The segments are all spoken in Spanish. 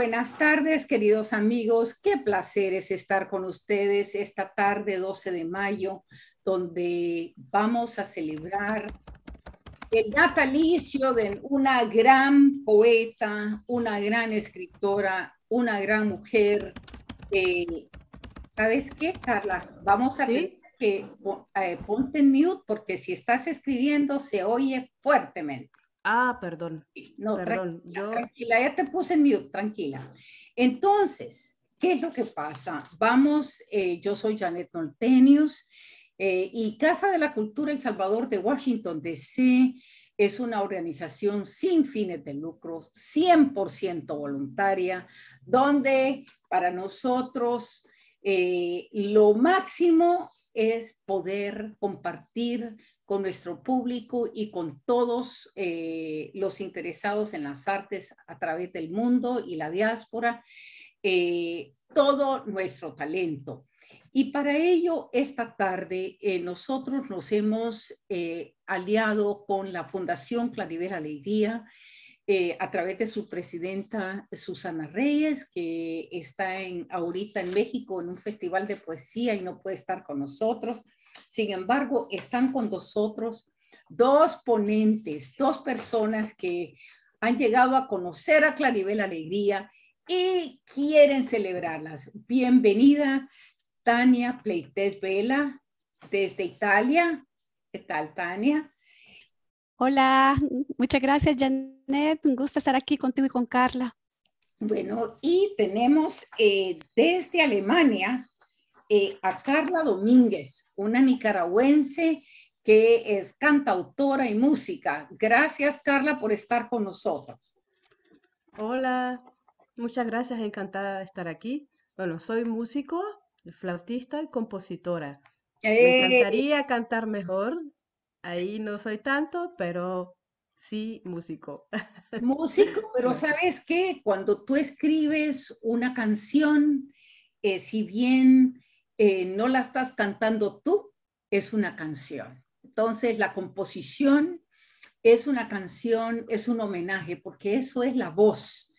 buenas tardes, queridos amigos. Qué placer es estar con ustedes esta tarde 12 de mayo, donde vamos a celebrar el natalicio de una gran poeta, una gran escritora, una gran mujer. Eh, ¿Sabes qué, Carla? Vamos a tener ¿Sí? que ponte en mute porque si estás escribiendo se oye fuertemente. Ah, perdón, No, perdón. tranquila, Yo, tranquila, ya te puse en mute, tranquila. Entonces, ¿qué es lo que pasa? Vamos, yo soy Janet Noltenius y Casa de la Cultura El Salvador de Washington, D.C. es una organización sin fines de lucro, 100% voluntaria, donde para nosotros lo máximo es poder compartir con nuestro público y con todos los interesados en las artes a través del mundo y la diáspora, todo nuestro talento. Y para ello, esta tarde, nosotros nos hemos aliado con la Fundación Claribel Alegría, a través de su presidenta Susana Reyes, que está ahorita en México en un festival de poesía y no puede estar con nosotros. Sin embargo, están con nosotros dos ponentes, dos personas que han llegado a conocer a Claribel Alegría y quieren celebrarlas. Bienvenida, Tania Pleites Vela, desde Italia. ¿Qué tal, Tania? Hola, muchas gracias, Janet. Un gusto estar aquí contigo y con Carla. Bueno, y tenemos desde Alemania a Carla Domínguez, una nicaragüense que es cantautora y música. Gracias, Carla, por estar con nosotros. hola, muchas gracias, encantada de estar aquí. Bueno, soy músico, flautista y compositora. Me Eh, encantaría cantar mejor, ahí no soy tanto, pero sí músico. Músico, pero Gracias. ¿sabes qué? Cuando tú escribes una canción, si bien no la estás cantando tú, es una canción. Entonces, la composición es una canción, es un homenaje, porque eso es la voz,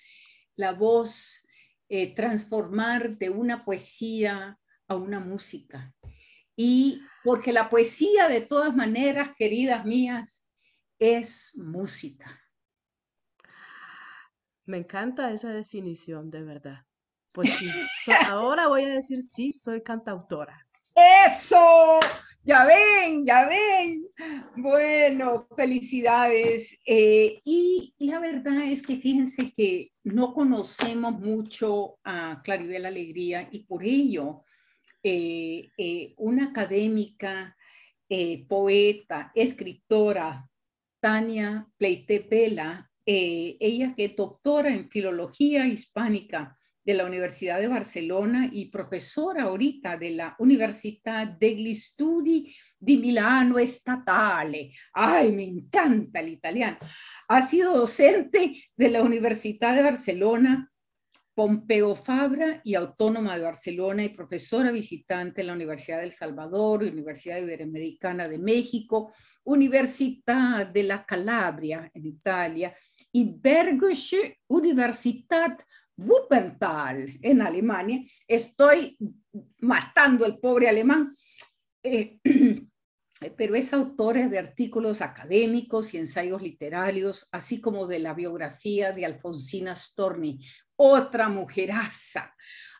transformar de una poesía a una música. Y porque la poesía, de todas maneras, queridas mías, es música. Me encanta esa definición, de verdad. Pues sí, ahora voy a decir sí, soy cantautora. Eso, ya ven, ya ven. Bueno, felicidades. Y la verdad es que fíjense que no conocemos mucho a Claribel Alegría y por ello una académica, poeta, escritora, Tania Pleitepela, ella que es doctora en filología hispánica de la Universidad de Barcelona y profesora ahorita de la Università degli Studi di Milano Statale. Ay, me encanta el italiano. Ha sido docente de la Universidad de Barcelona, Pompeu Fabra y Autónoma de Barcelona y profesora visitante en la Universidad del Salvador, Universidad Iberoamericana de México, Università della Calabria en Italia y Bergische Universität Wuppertal en Alemania. Estoy matando el pobre alemán. Eh, pero es autora de artículos académicos y ensayos literarios, así como de la biografía de Alfonsina Storni, otra mujeraza.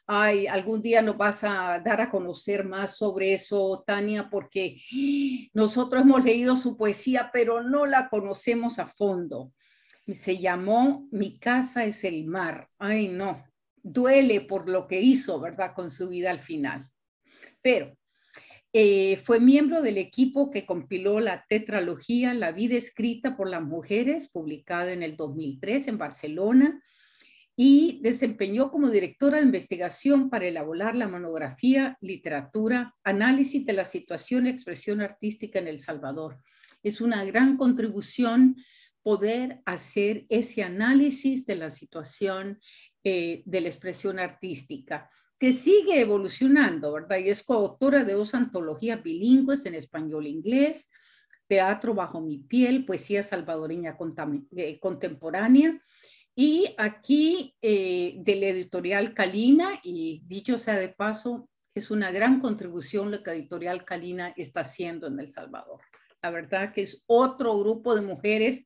Ay, algún día nos vas a dar a conocer más sobre eso, Tania, porque nosotros hemos leído su poesía, pero no la conocemos a fondo. Se llamó Mi casa es el mar. Ay, no, duele por lo que hizo, ¿verdad? Con su vida al final. Pero fue miembro del equipo que compiló la tetralogía La vida escrita por las mujeres, publicada en el 2003 en Barcelona, y desempeñó como directora de investigación para elaborar la monografía Literatura, Análisis de la Situación y Expresión Artística en El Salvador. Es una gran contribución poder hacer ese análisis de la situación de la expresión artística, que sigue evolucionando, ¿verdad? Y es coautora de 2 antologías bilingües en español e inglés, Teatro bajo mi piel, poesía salvadoreña contemporánea, Y aquí del editorial Calina, y dicho sea de paso, es una gran contribución lo que Editorial Calina está haciendo en El Salvador. La verdad que es otro grupo de mujeres,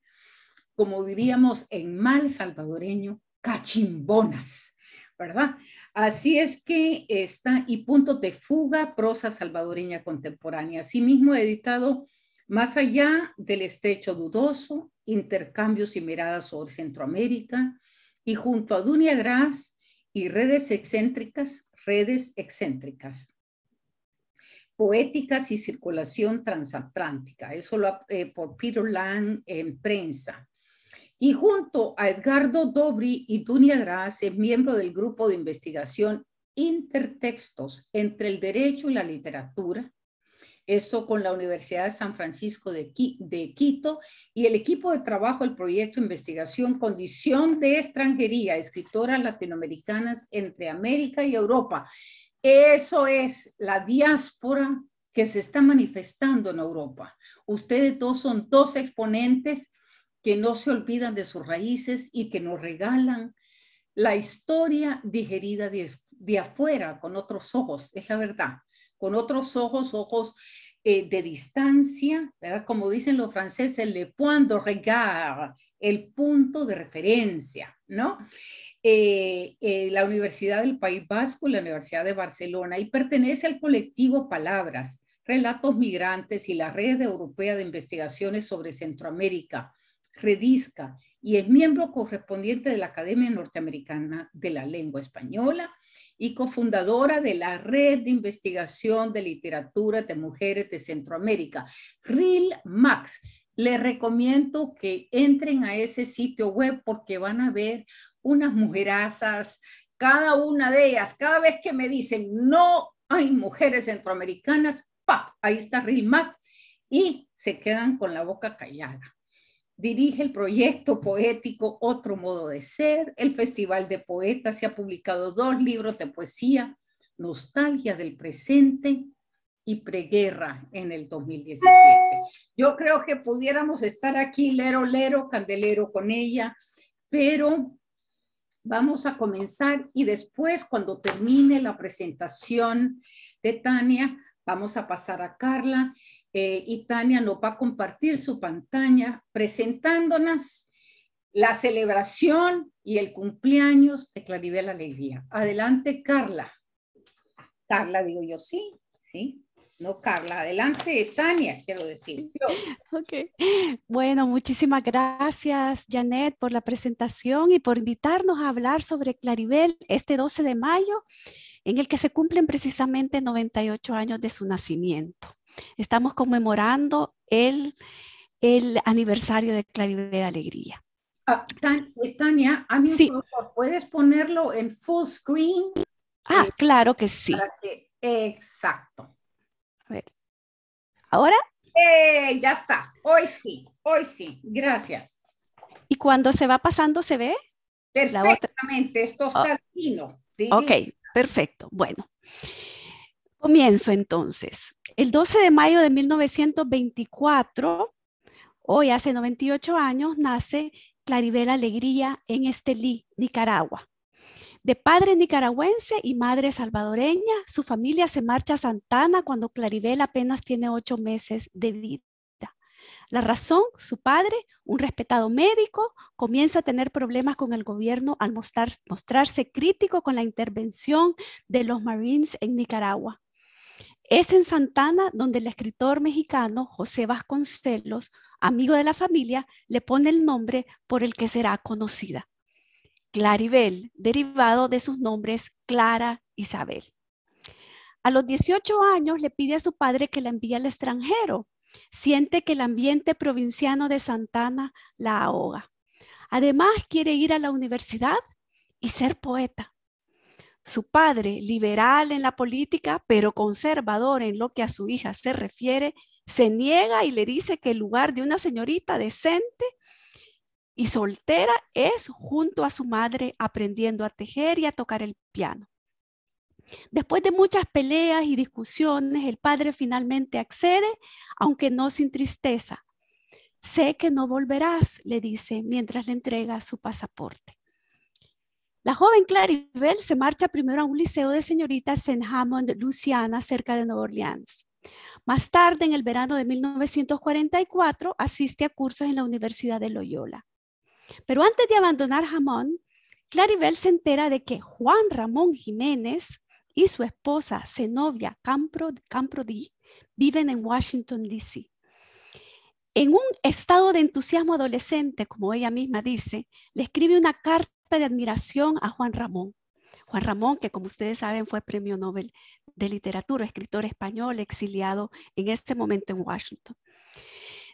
como diríamos en mal salvadoreño, cachimbonas, ¿verdad? Así es que está, y Puntos de Fuga, prosa salvadoreña contemporánea. Asimismo, he editado Más allá del estrecho dudoso, intercambios y miradas sobre Centroamérica, y junto a Dunia Gras y redes excéntricas, poéticas y circulación transatlántica. Eso por Peter Lang en prensa. Y junto a Edgardo Dobry y Dunia Gras es miembro del grupo de investigación Intertextos entre el derecho y la literatura, esto con la Universidad de San Francisco de Quito, y el equipo de trabajo del proyecto de investigación Condición de Extranjería, escritoras latinoamericanas entre América y Europa. Eso es la diáspora que se está manifestando en Europa. Ustedes dos son dos exponentes que no se olvidan de sus raíces y que nos regalan la historia digerida de afuera, con otros ojos, es la verdad, con otros ojos de distancia, ¿verdad? Como dicen los franceses, le point de regard, el punto de referencia, ¿no? La Universidad del País Vasco, la Universidad de Barcelona, y pertenece al colectivo Palabras, Relatos Migrantes y la Red Europea de Investigaciones sobre Centroamérica, REDISCA, y es miembro correspondiente de la Academia Norteamericana de la Lengua Española y cofundadora de la Red de Investigación de Literatura de Mujeres de Centroamérica, RILMAX. Les recomiendo que entren a ese sitio web porque van a ver unas mujerazas, cada una de ellas, cada vez que me dicen no hay mujeres centroamericanas, ¡pap! Ahí está RILMAX y se quedan con la boca callada. Dirige el proyecto poético Otro Modo de Ser, el Festival de Poetas, se ha publicado 2 libros de poesía, Nostalgia del Presente y Preguerra en el 2017. Yo creo que pudiéramos estar aquí lero, candelero con ella, pero vamos a comenzar y después cuando termine la presentación de Tania, vamos a pasar a Carla. Y Tania nos va a compartir su pantalla presentándonos la celebración y el cumpleaños de Claribel Alegría. Adelante, Carla. Carla, digo yo, sí, sí. No, Carla, adelante, Tania, quiero decir. Ok. Bueno, muchísimas gracias, Janet, por la presentación y por invitarnos a hablar sobre Claribel este 12 de mayo, en el que se cumplen precisamente 98 años de su nacimiento. Estamos conmemorando el aniversario de Claribel Alegría. Tania, a mí sí. por favor, ¿puedes ponerlo en full screen? Claro que sí. Exacto. A ver. ¿Ahora? Ya está. Hoy sí, gracias. ¿Y cuando se va pasando se ve? Perfectamente, esto está fino. Ok, perfecto. Bueno, comienzo entonces. El 12 de mayo de 1924, hoy hace 98 años, nace Claribel Alegría en Estelí, Nicaragua. De padre nicaragüense y madre salvadoreña, su familia se marcha a Santa Ana cuando Claribel apenas tiene 8 meses de vida. La razón, su padre, un respetado médico, comienza a tener problemas con el gobierno al mostrarse crítico con la intervención de los Marines en Nicaragua. Es en Santa Ana donde el escritor mexicano José Vasconcelos, amigo de la familia, le pone el nombre por el que será conocida. Claribel, derivado de sus nombres Clara Isabel. A los 18 años le pide a su padre que la envíe al extranjero. Siente que el ambiente provinciano de Santa Ana la ahoga. Además, quiere ir a la universidad y ser poeta. Su padre, liberal en la política, pero conservador en lo que a su hija se refiere, se niega y le dice que el lugar de una señorita decente y soltera es junto a su madre aprendiendo a tejer y a tocar el piano. Después de muchas peleas y discusiones, el padre finalmente accede, aunque no sin tristeza. Sé que no volverás, le dice mientras le entrega su pasaporte. La joven Claribel se marcha primero a un liceo de señoritas en Hammond, Luisiana, cerca de Nueva Orleans. Más tarde, en el verano de 1944, asiste a cursos en la Universidad de Loyola. Pero antes de abandonar Hammond, Claribel se entera de que Juan Ramón Jiménez y su esposa Zenobia Camprodi viven en Washington, D.C. En un estado de entusiasmo adolescente, como ella misma dice, le escribe una carta de admiración a Juan Ramón. Juan Ramón, que como ustedes saben fue premio Nobel de literatura, escritor español exiliado en este momento en Washington.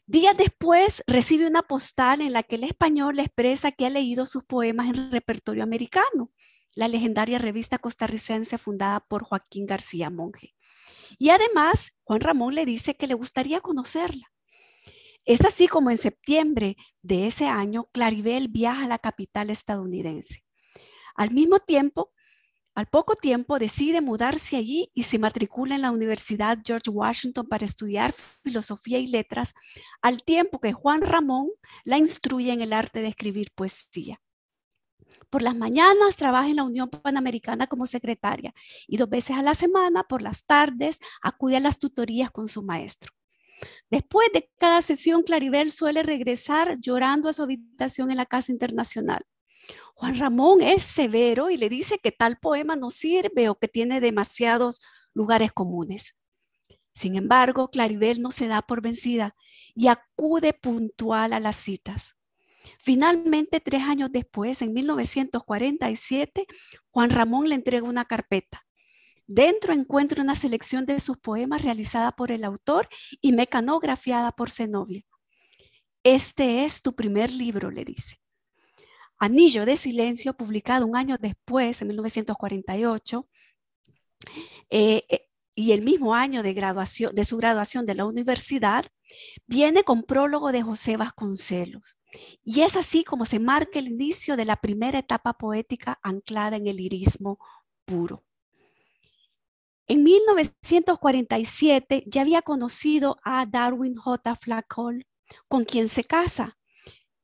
Días después recibe una postal en la que el español le expresa que ha leído sus poemas en el repertorio americano, la legendaria revista costarricense fundada por Joaquín García Monge. Y además, Juan Ramón le dice que le gustaría conocerla. Es así como en septiembre de ese año, Claribel viaja a la capital estadounidense. Al poco tiempo decide mudarse allí y se matricula en la Universidad George Washington para estudiar filosofía y letras, al tiempo que Juan Ramón la instruye en el arte de escribir poesía. Por las mañanas trabaja en la Unión Panamericana como secretaria y 2 veces a la semana, por las tardes, acude a las tutorías con su maestro. Después de cada sesión, Claribel suele regresar llorando a su habitación en la Casa Internacional. Juan Ramón es severo y le dice que tal poema no sirve o que tiene demasiados lugares comunes. Sin embargo, Claribel no se da por vencida y acude puntual a las citas. Finalmente, 3 años después, en 1947, Juan Ramón le entrega una carpeta. Dentro encuentra una selección de sus poemas realizada por el autor y mecanografiada por Zenobia. Este es tu primer libro, le dice. Anillo de Silencio, publicado 1 año después, en 1948, y el mismo año de su graduación de la universidad, viene con prólogo de José Vasconcelos. Y es así como se marca el inicio de la primera etapa poética anclada en el lirismo puro. En 1947 ya había conocido a Darwin J. Flacol, con quien se casa.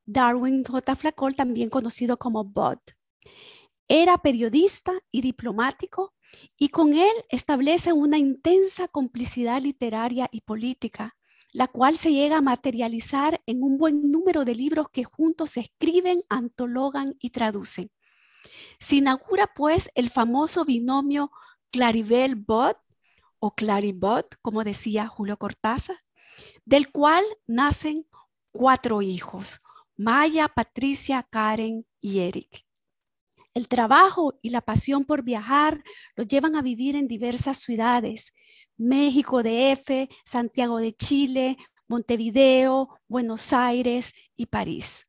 Darwin J. Flacol, también conocido como Bud. Era periodista y diplomático y con él establece una intensa complicidad literaria y política, la cual se llega a materializar en un buen número de libros que juntos se escriben, antologan y traducen. Se inaugura pues el famoso binomio Claribel-Bud o Claribud, como decía Julio Cortázar, del cual nacen 4 hijos, Maya, Patricia, Karen y Eric. El trabajo y la pasión por viajar los llevan a vivir en diversas ciudades: México DF, Santiago de Chile, Montevideo, Buenos Aires y París.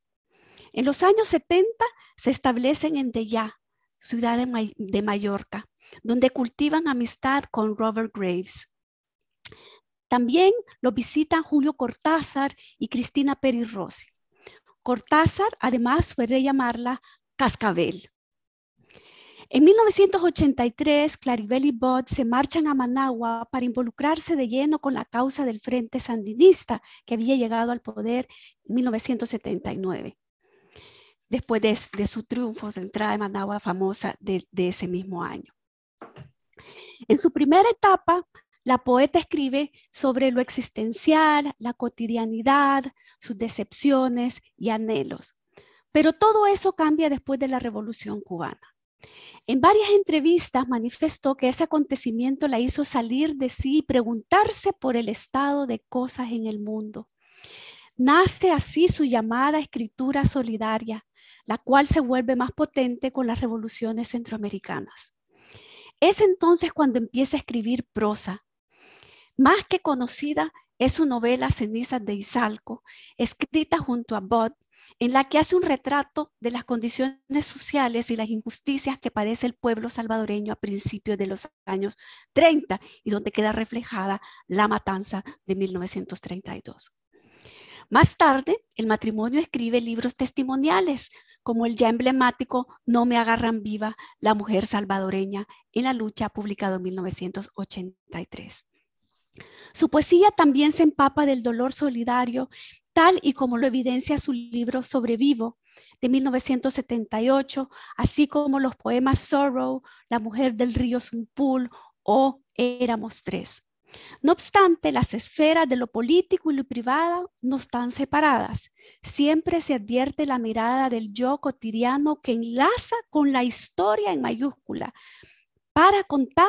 En los años 70 se establecen en Dellá, ciudad de Mallorca, donde cultivan amistad con Robert Graves. También lo visitan Julio Cortázar y Cristina Peri Rossi. Cortázar además suele llamarla Cascabel. En 1983, Claribel y Bud se marchan a Managua para involucrarse de lleno con la causa del Frente Sandinista, que había llegado al poder en 1979, después de su triunfo de entrada de Managua famosa de ese mismo año. En su primera etapa, la poeta escribe sobre lo existencial, la cotidianidad, sus decepciones y anhelos. Pero todo eso cambia después de la Revolución Cubana. En varias entrevistas manifestó que ese acontecimiento la hizo salir de sí y preguntarse por el estado de cosas en el mundo. Nace así su llamada escritura solidaria, la cual se vuelve más potente con las revoluciones centroamericanas. Es entonces cuando empieza a escribir prosa. Más que conocida es su novela Cenizas de Izalco, escrita junto a Bud, en la que hace un retrato de las condiciones sociales y las injusticias que padece el pueblo salvadoreño a principios de los años 30 y donde queda reflejada la matanza de 1932. Más tarde, el matrimonio escribe libros testimoniales, como el ya emblemático No me agarran viva, la mujer salvadoreña en la lucha, publicado en 1983. Su poesía también se empapa del dolor solidario, tal y como lo evidencia su libro Sobrevivo, de 1978, así como los poemas Sorrow, La mujer del río Zumpul o Éramos tres. No obstante, las esferas de lo político y lo privado no están separadas. Siempre se advierte la mirada del yo cotidiano que enlaza con la historia en mayúscula para contar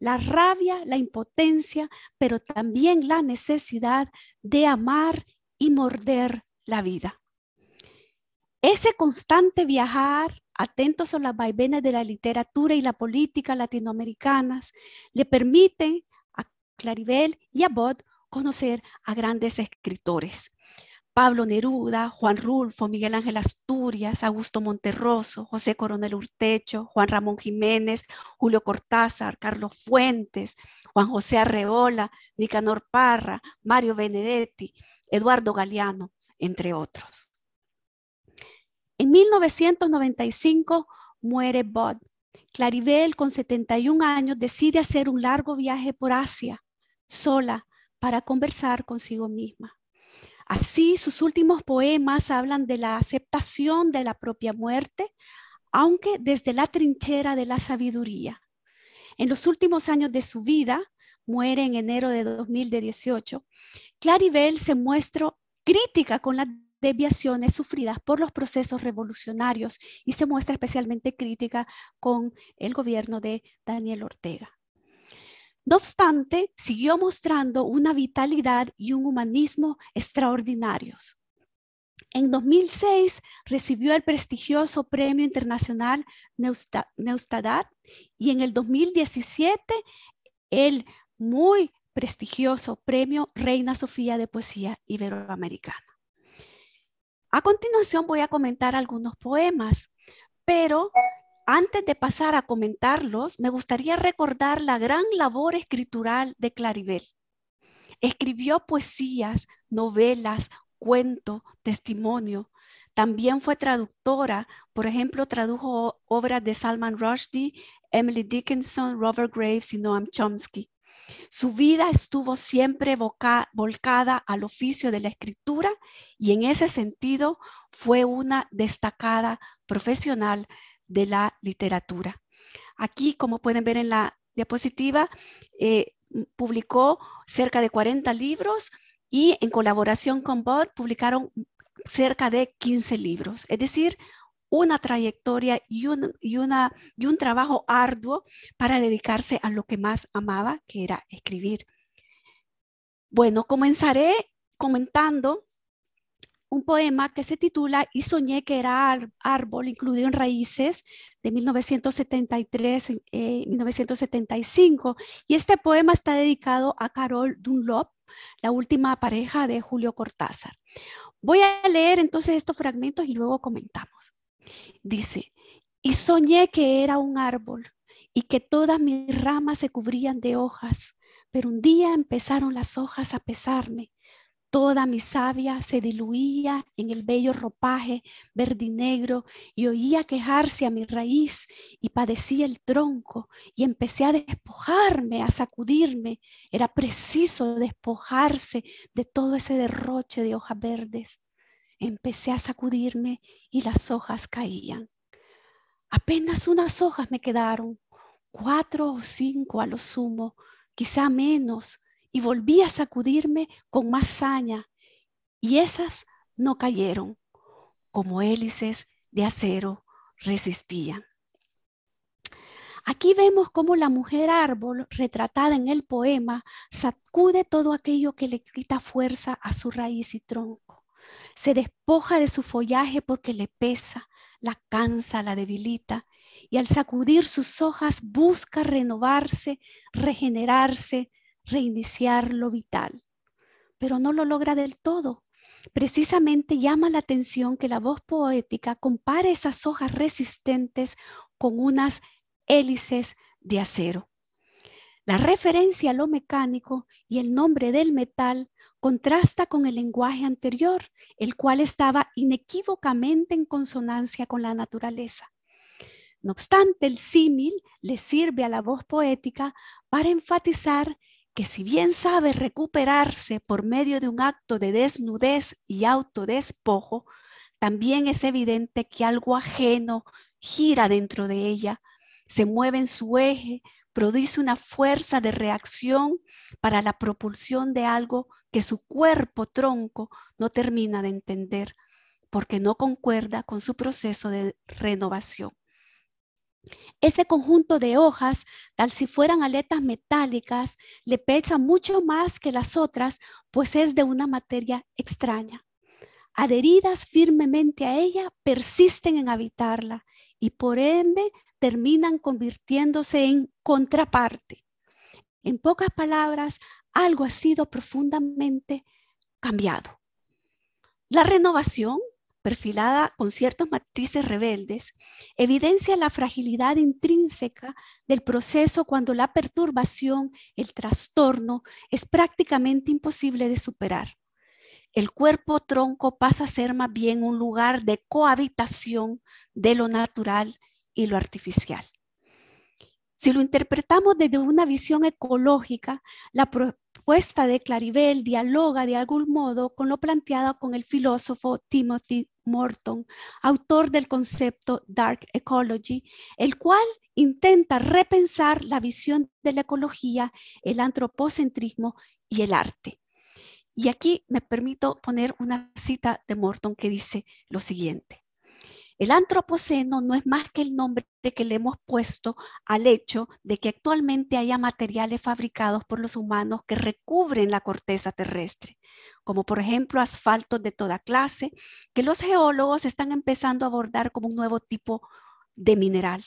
la rabia, la impotencia, pero también la necesidad de amar y morder la vida. Ese constante viajar, atentos a las vaivenes de la literatura y la política latinoamericanas, le permiten a Claribel y a Bot conocer a grandes escritores. Pablo Neruda, Juan Rulfo, Miguel Ángel Asturias, Augusto Monterroso, José Coronel Urtecho, Juan Ramón Jiménez, Julio Cortázar, Carlos Fuentes, Juan José Arreola, Nicanor Parra, Mario Benedetti, Eduardo Galeano, entre otros. En 1995 muere Bot. Claribel, con 71 años, decide hacer un largo viaje por Asia, sola, para conversar consigo misma. Así, sus últimos poemas hablan de la aceptación de la propia muerte, aunque desde la trinchera de la sabiduría. En los últimos años de su vida, muere en enero de 2018, Claribel se muestra crítica con las desviaciones sufridas por los procesos revolucionarios y se muestra especialmente crítica con el gobierno de Daniel Ortega. No obstante, siguió mostrando una vitalidad y un humanismo extraordinarios. En 2006 recibió el prestigioso Premio Internacional Neustadt y en el 2017 el muy prestigioso Premio Reina Sofía de Poesía Iberoamericana. A continuación voy a comentar algunos poemas, pero antes de pasar a comentarlos, me gustaría recordar la gran labor escritural de Claribel. Escribió poesías, novelas, cuento, testimonio. También fue traductora, por ejemplo, tradujo obras de Salman Rushdie, Emily Dickinson, Robert Graves y Noam Chomsky. Su vida estuvo siempre volcada al oficio de la escritura y en ese sentido fue una destacada profesional de la literatura. Aquí, como pueden ver en la diapositiva, publicó cerca de 40 libros y en colaboración con Bot publicaron cerca de 15 libros, es decir, una trayectoria y un trabajo arduo para dedicarse a lo que más amaba, que era escribir. Bueno, comenzaré comentando un poema que se titula Y soñé que era árbol, incluido en Raíces, de 1975. Y este poema está dedicado a Carol Dunlop, la última pareja de Julio Cortázar. Voy a leer entonces estos fragmentos y luego comentamos. Dice, y soñé que era un árbol y que todas mis ramas se cubrían de hojas, pero un día empezaron las hojas a pesarme. Toda mi savia se diluía en el bello ropaje verdinegro y oía quejarse a mi raíz y padecía el tronco y empecé a despojarme, a sacudirme. Era preciso despojarse de todo ese derroche de hojas verdes. Empecé a sacudirme y las hojas caían. Apenas unas hojas me quedaron, 4 o 5 a lo sumo, quizá menos. Y volví a sacudirme con más saña, y esas no cayeron, como hélices de acero resistían. Aquí vemos cómo la mujer árbol, retratada en el poema, sacude todo aquello que le quita fuerza a su raíz y tronco. Se despoja de su follaje porque le pesa, la cansa, la debilita, y al sacudir sus hojas busca renovarse, regenerarse, reiniciar lo vital, pero no lo logra del todo. Precisamente llama la atención que la voz poética compare esas hojas resistentes con unas hélices de acero. La referencia a lo mecánico y el nombre del metal contrasta con el lenguaje anterior, el cual estaba inequívocamente en consonancia con la naturaleza. No obstante, el símil le sirve a la voz poética para enfatizar que si bien sabe recuperarse por medio de un acto de desnudez y autodespojo, también es evidente que algo ajeno gira dentro de ella, se mueve en su eje, produce una fuerza de reacción para la propulsión de algo que su cuerpo tronco no termina de entender, porque no concuerda con su proceso de renovación. Ese conjunto de hojas, tal si fueran aletas metálicas, le pesa mucho más que las otras, pues es de una materia extraña. Adheridas firmemente a ella, persisten en habitarla y por ende terminan convirtiéndose en contraparte. En pocas palabras, algo ha sido profundamente cambiado. La renovación, perfilada con ciertos matices rebeldes, evidencia la fragilidad intrínseca del proceso cuando la perturbación, el trastorno, es prácticamente imposible de superar. El cuerpo tronco pasa a ser más bien un lugar de cohabitación de lo natural y lo artificial. Si lo interpretamos desde una visión ecológica, la propuesta de Clarivel dialoga de algún modo con lo planteado con el filósofo Timothy Morton, autor del concepto Dark Ecology, el cual intenta repensar la visión de la ecología, el antropocentrismo y el arte. Y aquí me permito poner una cita de Morton que dice lo siguiente: el antropoceno no es más que el nombre que le hemos puesto al hecho de que actualmente haya materiales fabricados por los humanos que recubren la corteza terrestre, como por ejemplo asfaltos de toda clase, que los geólogos están empezando a abordar como un nuevo tipo de mineral.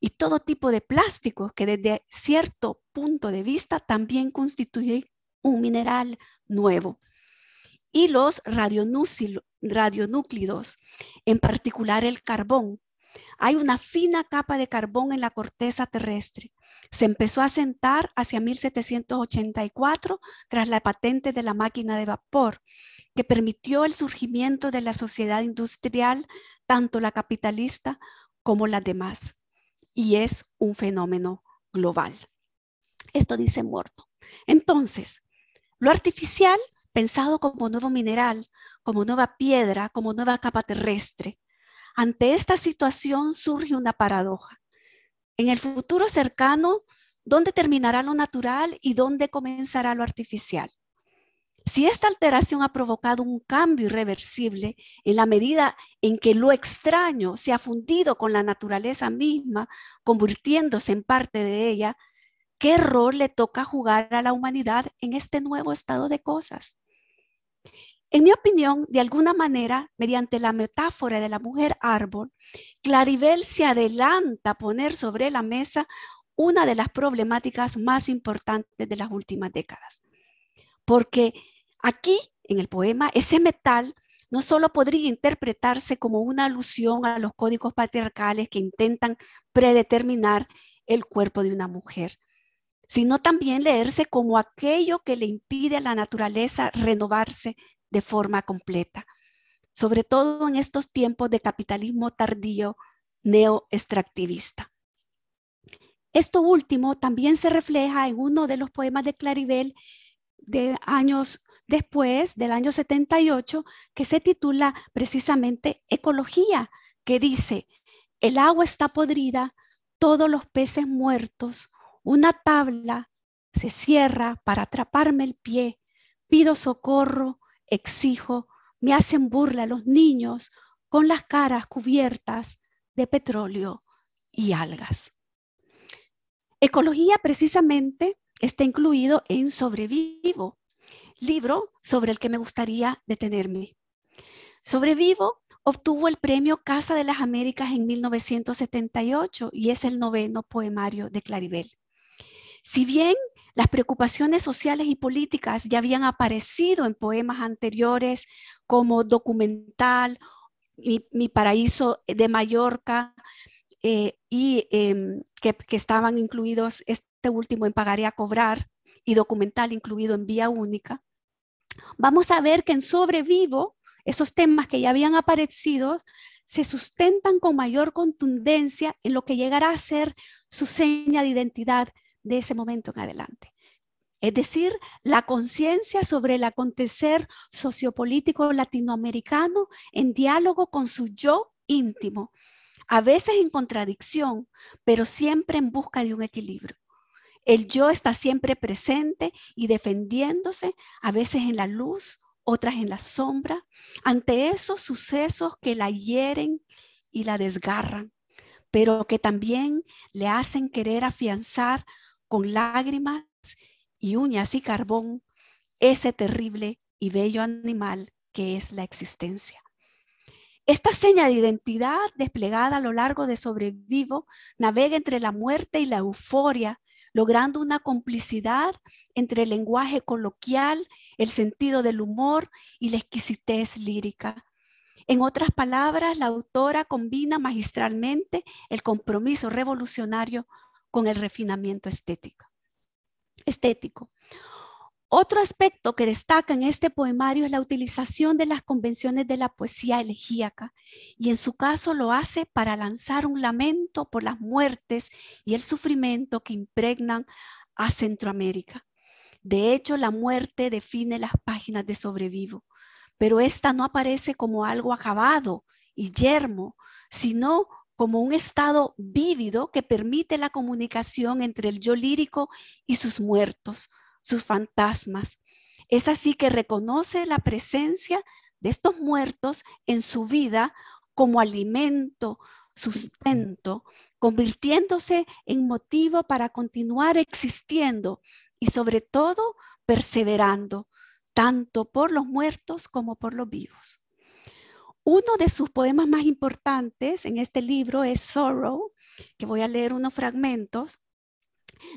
Y todo tipo de plásticos que desde cierto punto de vista también constituyen un mineral nuevo. Y los radionúclidos, en particular el carbón. Hay una fina capa de carbón en la corteza terrestre. Se empezó a asentar hacia 1784 tras la patente de la máquina de vapor, que permitió el surgimiento de la sociedad industrial, tanto la capitalista como las demás. Y es un fenómeno global. Esto dice Morton. Entonces, lo artificial, pensado como nuevo mineral, como nueva piedra, como nueva capa terrestre. Ante esta situación surge una paradoja. En el futuro cercano, ¿dónde terminará lo natural y dónde comenzará lo artificial? Si esta alteración ha provocado un cambio irreversible en la medida en que lo extraño se ha fundido con la naturaleza misma, convirtiéndose en parte de ella, ¿qué rol le toca jugar a la humanidad en este nuevo estado de cosas? En mi opinión, de alguna manera, mediante la metáfora de la mujer árbol, Clarivel se adelanta a poner sobre la mesa una de las problemáticas más importantes de las últimas décadas. Porque aquí, en el poema, ese metal no solo podría interpretarse como una alusión a los códigos patriarcales que intentan predeterminar el cuerpo de una mujer, sino también leerse como aquello que le impide a la naturaleza renovarse de forma completa, sobre todo en estos tiempos de capitalismo tardío neoextractivista. Esto último también se refleja en uno de los poemas de Clarivel de años después, del año 78, que se titula precisamente Ecología, que dice: el agua está podrida, todos los peces muertos, una tabla se cierra para atraparme el pie, pido socorro, exijo, me hacen burla los niños con las caras cubiertas de petróleo y algas. Ecología precisamente está incluido en Sobrevivo, libro sobre el que me gustaría detenerme. Sobrevivo obtuvo el premio Casa de las Américas en 1978 y es el 9º poemario de Clarivel. Si bien las preocupaciones sociales y políticas ya habían aparecido en poemas anteriores como Documental, Mi Paraíso de Mallorca, que estaban incluidos, este último en Pagaré a Cobrar y Documental incluido en Vía Única, vamos a ver que en Sobrevivo esos temas que ya habían aparecido se sustentan con mayor contundencia en lo que llegará a ser su seña de identidad de ese momento en adelante. es decir, la conciencia sobre el acontecer sociopolítico latinoamericano en diálogo con su yo íntimo, a veces en contradicción, pero siempre en busca de un equilibrio. El yo está siempre presente y defendiéndose, a veces en la luz, otras en la sombra, ante esos sucesos que la hieren y la desgarran, pero que también le hacen querer afianzar con lágrimas y uñas y carbón ese terrible y bello animal que es la existencia. Esta seña de identidad desplegada a lo largo de Sobrevivo navega entre la muerte y la euforia, logrando una complicidad entre el lenguaje coloquial, el sentido del humor y la exquisitez lírica. En otras palabras, la autora combina magistralmente el compromiso revolucionario con el refinamiento estético. Otro aspecto que destaca en este poemario es la utilización de las convenciones de la poesía elegíaca, y en su caso lo hace para lanzar un lamento por las muertes y el sufrimiento que impregnan a Centroamérica. De hecho, la muerte define las páginas de Sobrevivo, pero esta no aparece como algo acabado y yermo, sino como un estado vívido que permite la comunicación entre el yo lírico y sus muertos, sus fantasmas. Es así que reconoce la presencia de estos muertos en su vida como alimento, sustento, convirtiéndose en motivo para continuar existiendo y sobre todo perseverando, tanto por los muertos como por los vivos. Uno de sus poemas más importantes en este libro es Sorrow, que voy a leer unos fragmentos,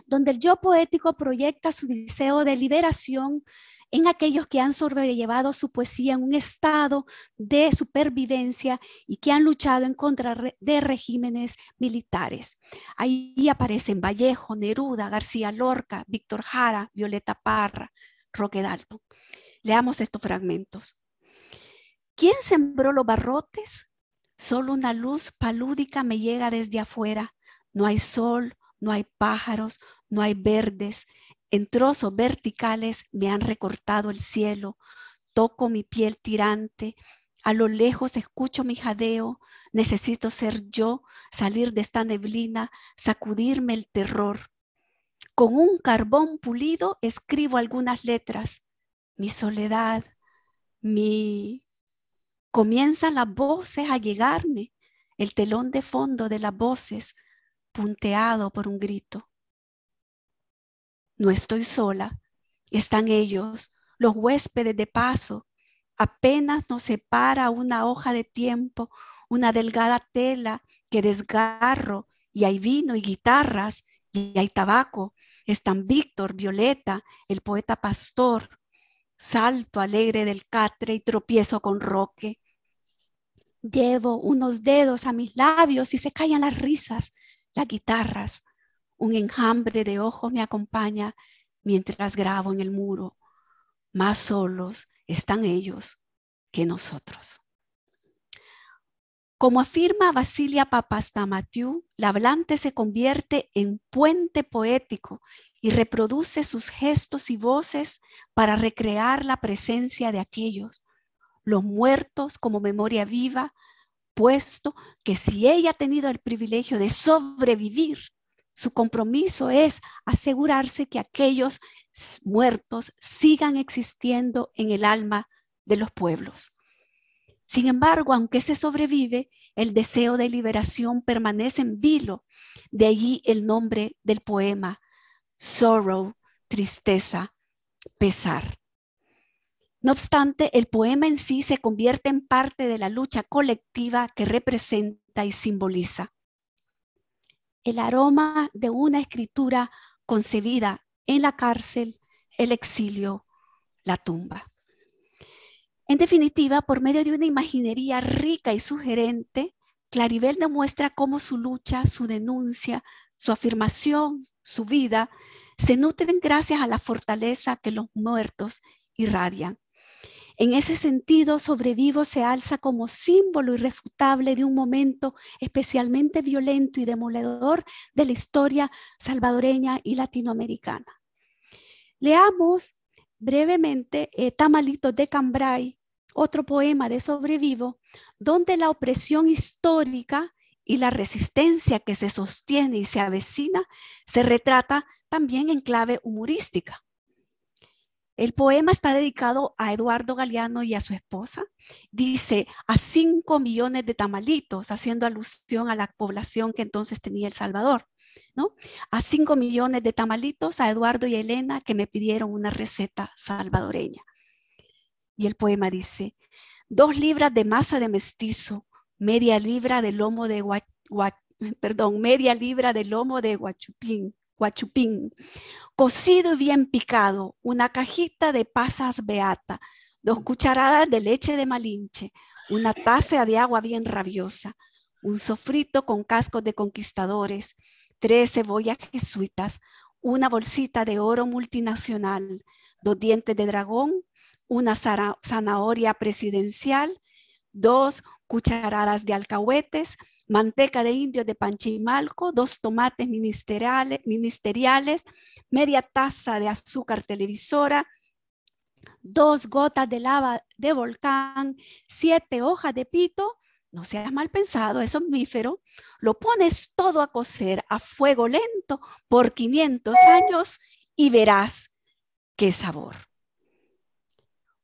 donde el yo poético proyecta su deseo de liberación en aquellos que han sobrellevado su poesía en un estado de supervivencia y que han luchado en contra de regímenes militares. Ahí aparecen Vallejo, Neruda, García Lorca, Víctor Jara, Violeta Parra, Roque Dalton. Leamos estos fragmentos. ¿Quién sembró los barrotes? Solo una luz palúdica me llega desde afuera. No hay sol, no hay pájaros, no hay verdes. En trozos verticales me han recortado el cielo. Toco mi piel tirante. A lo lejos escucho mi jadeo. Necesito ser yo, salir de esta neblina, sacudirme el terror. Con un carbón pulido escribo algunas letras. Mi soledad, Comienzan las voces a llegarme, el telón de fondo de las voces, punteado por un grito. No estoy sola, están ellos, los huéspedes de paso. Apenas nos separa una hoja de tiempo, una delgada tela que desgarro, y hay vino y guitarras, y hay tabaco. Están Víctor, Violeta, el poeta pastor. Salto alegre del catre y tropiezo con Roque. Llevo unos dedos a mis labios y se callan las risas, las guitarras. Un enjambre de ojos me acompaña mientras grabo en el muro. Más solos están ellos que nosotros. Como afirma Vasilia Papastamatiou, la hablante se convierte en puente poético y reproduce sus gestos y voces para recrear la presencia de aquellos, los muertos como memoria viva, puesto que si ella ha tenido el privilegio de sobrevivir, su compromiso es asegurarse que aquellos muertos sigan existiendo en el alma de los pueblos. Sin embargo, aunque se sobrevive, el deseo de liberación permanece en vilo. De allí el nombre del poema, Sorrow, tristeza, pesar. No obstante, el poema en sí se convierte en parte de la lucha colectiva que representa y simboliza. El aroma de una escritura concebida en la cárcel, el exilio, la tumba. En definitiva, por medio de una imaginería rica y sugerente, Claribel demuestra cómo su lucha, su denuncia, su afirmación, su vida, se nutren gracias a la fortaleza que los muertos irradian. En ese sentido, Sobrevivo se alza como símbolo irrefutable de un momento especialmente violento y demoledor de la historia salvadoreña y latinoamericana. Leamos brevemente Tamalitos de Cambrai, otro poema de Sobrevivo, donde la opresión histórica y la resistencia que se sostiene y se avecina se retrata también en clave humorística. El poema está dedicado a Eduardo Galeano y a su esposa. Dice, a 5 millones de tamalitos, haciendo alusión a la población que entonces tenía El Salvador, ¿no? A 5 millones de tamalitos, a Eduardo y Elena, que me pidieron una receta salvadoreña. Y el poema dice, 2 libras de masa de mestizo, media libra de lomo de guachupín, cocido y bien picado, una cajita de pasas beata, 2 cucharadas de leche de Malinche, una taza de agua bien rabiosa, un sofrito con cascos de conquistadores, 3 cebollas jesuitas, una bolsita de oro multinacional, 2 dientes de dragón, una zanahoria presidencial, 2 cucharadas de alcahuetes, manteca de indios de Panchimalco, 2 tomates ministeriales, media taza de azúcar televisora, 2 gotas de lava de volcán, 7 hojas de pito. No seas mal pensado, es omnífero. Lo pones todo a cocer a fuego lento por 500 años y verás qué sabor.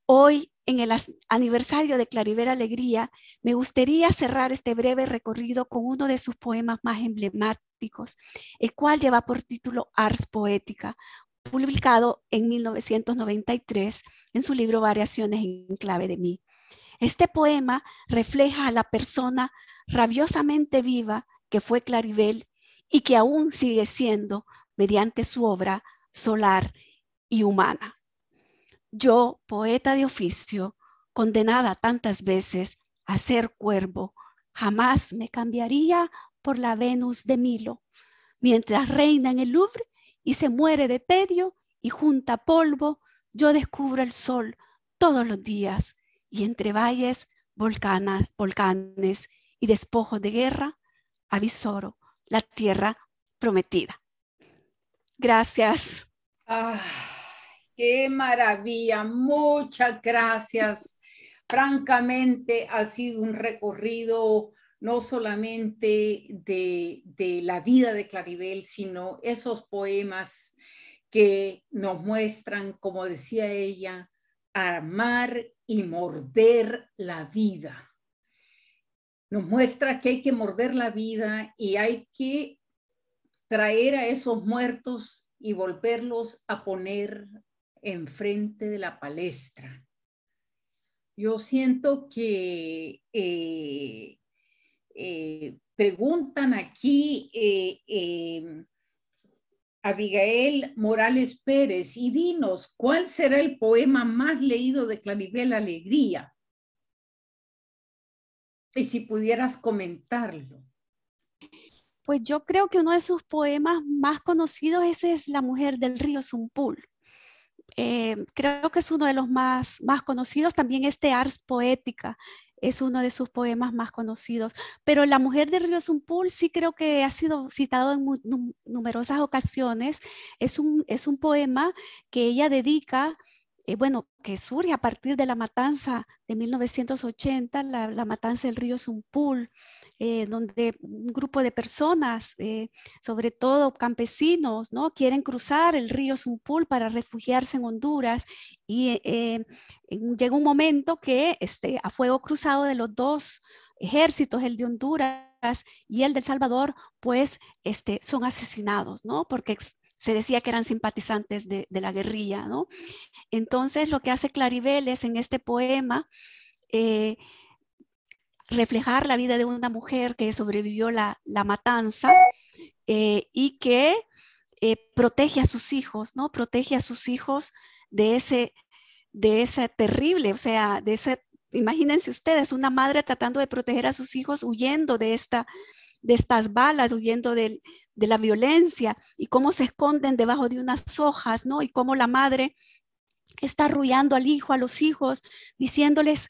Hoy, en el aniversario de Claribel Alegría, me gustaría cerrar este breve recorrido con uno de sus poemas más emblemáticos, el cual lleva por título Ars Poética, publicado en 1993 en su libro Variaciones en clave de mí. Este poema refleja a la persona rabiosamente viva que fue Claribel y que aún sigue siendo mediante su obra solar y humana. Yo, poeta de oficio, condenada tantas veces a ser cuervo, jamás me cambiaría por la Venus de Milo, mientras reina en el Louvre y se muere de tedio y junta polvo, yo descubro el sol todos los días y entre valles, volcanes y despojos de guerra, avisoro la tierra prometida. Gracias. ¡Qué maravilla! Muchas gracias. Francamente, ha sido un recorrido no solamente de la vida de Claribel, sino esos poemas que nos muestran, como decía ella, amar y morder la vida. Nos muestra que hay que morder la vida y hay que traer a esos muertos y volverlos a poner enfrente de la palestra. Yo siento que preguntan aquí Abigail Morales Pérez, y dinos, ¿cuál será el poema más leído de Claribel Alegría? Y si pudieras comentarlo. Pues yo creo que uno de sus poemas más conocidos ese es La mujer del río Zumpul. Creo que es uno de los más conocidos. También este Ars Poética es uno de sus poemas más conocidos. Pero La mujer del río Zumpul sí creo que ha sido citado en numerosas ocasiones. Es un poema que ella dedica, bueno, que surge a partir de la matanza de 1980, la matanza del río Zumpul, donde un grupo de personas, sobre todo campesinos, ¿no? Quieren cruzar el río Zumpul para refugiarse en Honduras y llega un momento que a fuego cruzado de los 2 ejércitos, el de Honduras y el de El Salvador, pues son asesinados, ¿no? Porque se decía que eran simpatizantes de la guerrilla, ¿no? Entonces lo que hace Claribel es en este poema reflejar la vida de una mujer que sobrevivió la matanza y que protege a sus hijos, ¿no? Protege a sus hijos de ese terrible, o sea, imagínense ustedes, una madre tratando de proteger a sus hijos huyendo de estas balas, huyendo de la violencia y cómo se esconden debajo de unas hojas, ¿no? Y cómo la madre está arrullando al hijo, a los hijos, diciéndoles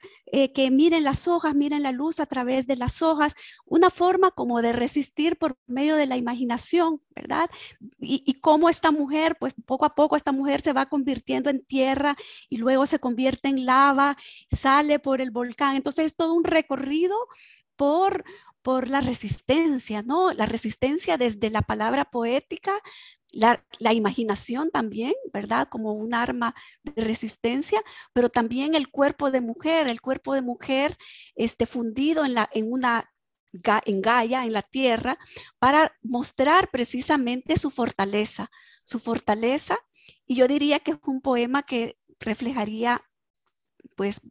que miren las hojas, miren la luz a través de las hojas, una forma como de resistir por medio de la imaginación, ¿verdad? Y cómo esta mujer, pues poco a poco esta mujer se va convirtiendo en tierra y luego se convierte en lava, sale por el volcán. Entonces es todo un recorrido por la resistencia, ¿no? La resistencia desde la palabra poética, la imaginación también, ¿verdad? Como un arma de resistencia, pero también el cuerpo de mujer fundido en Gaia, en la tierra, para mostrar precisamente su fortaleza, y yo diría que es un poema que reflejaría, pues,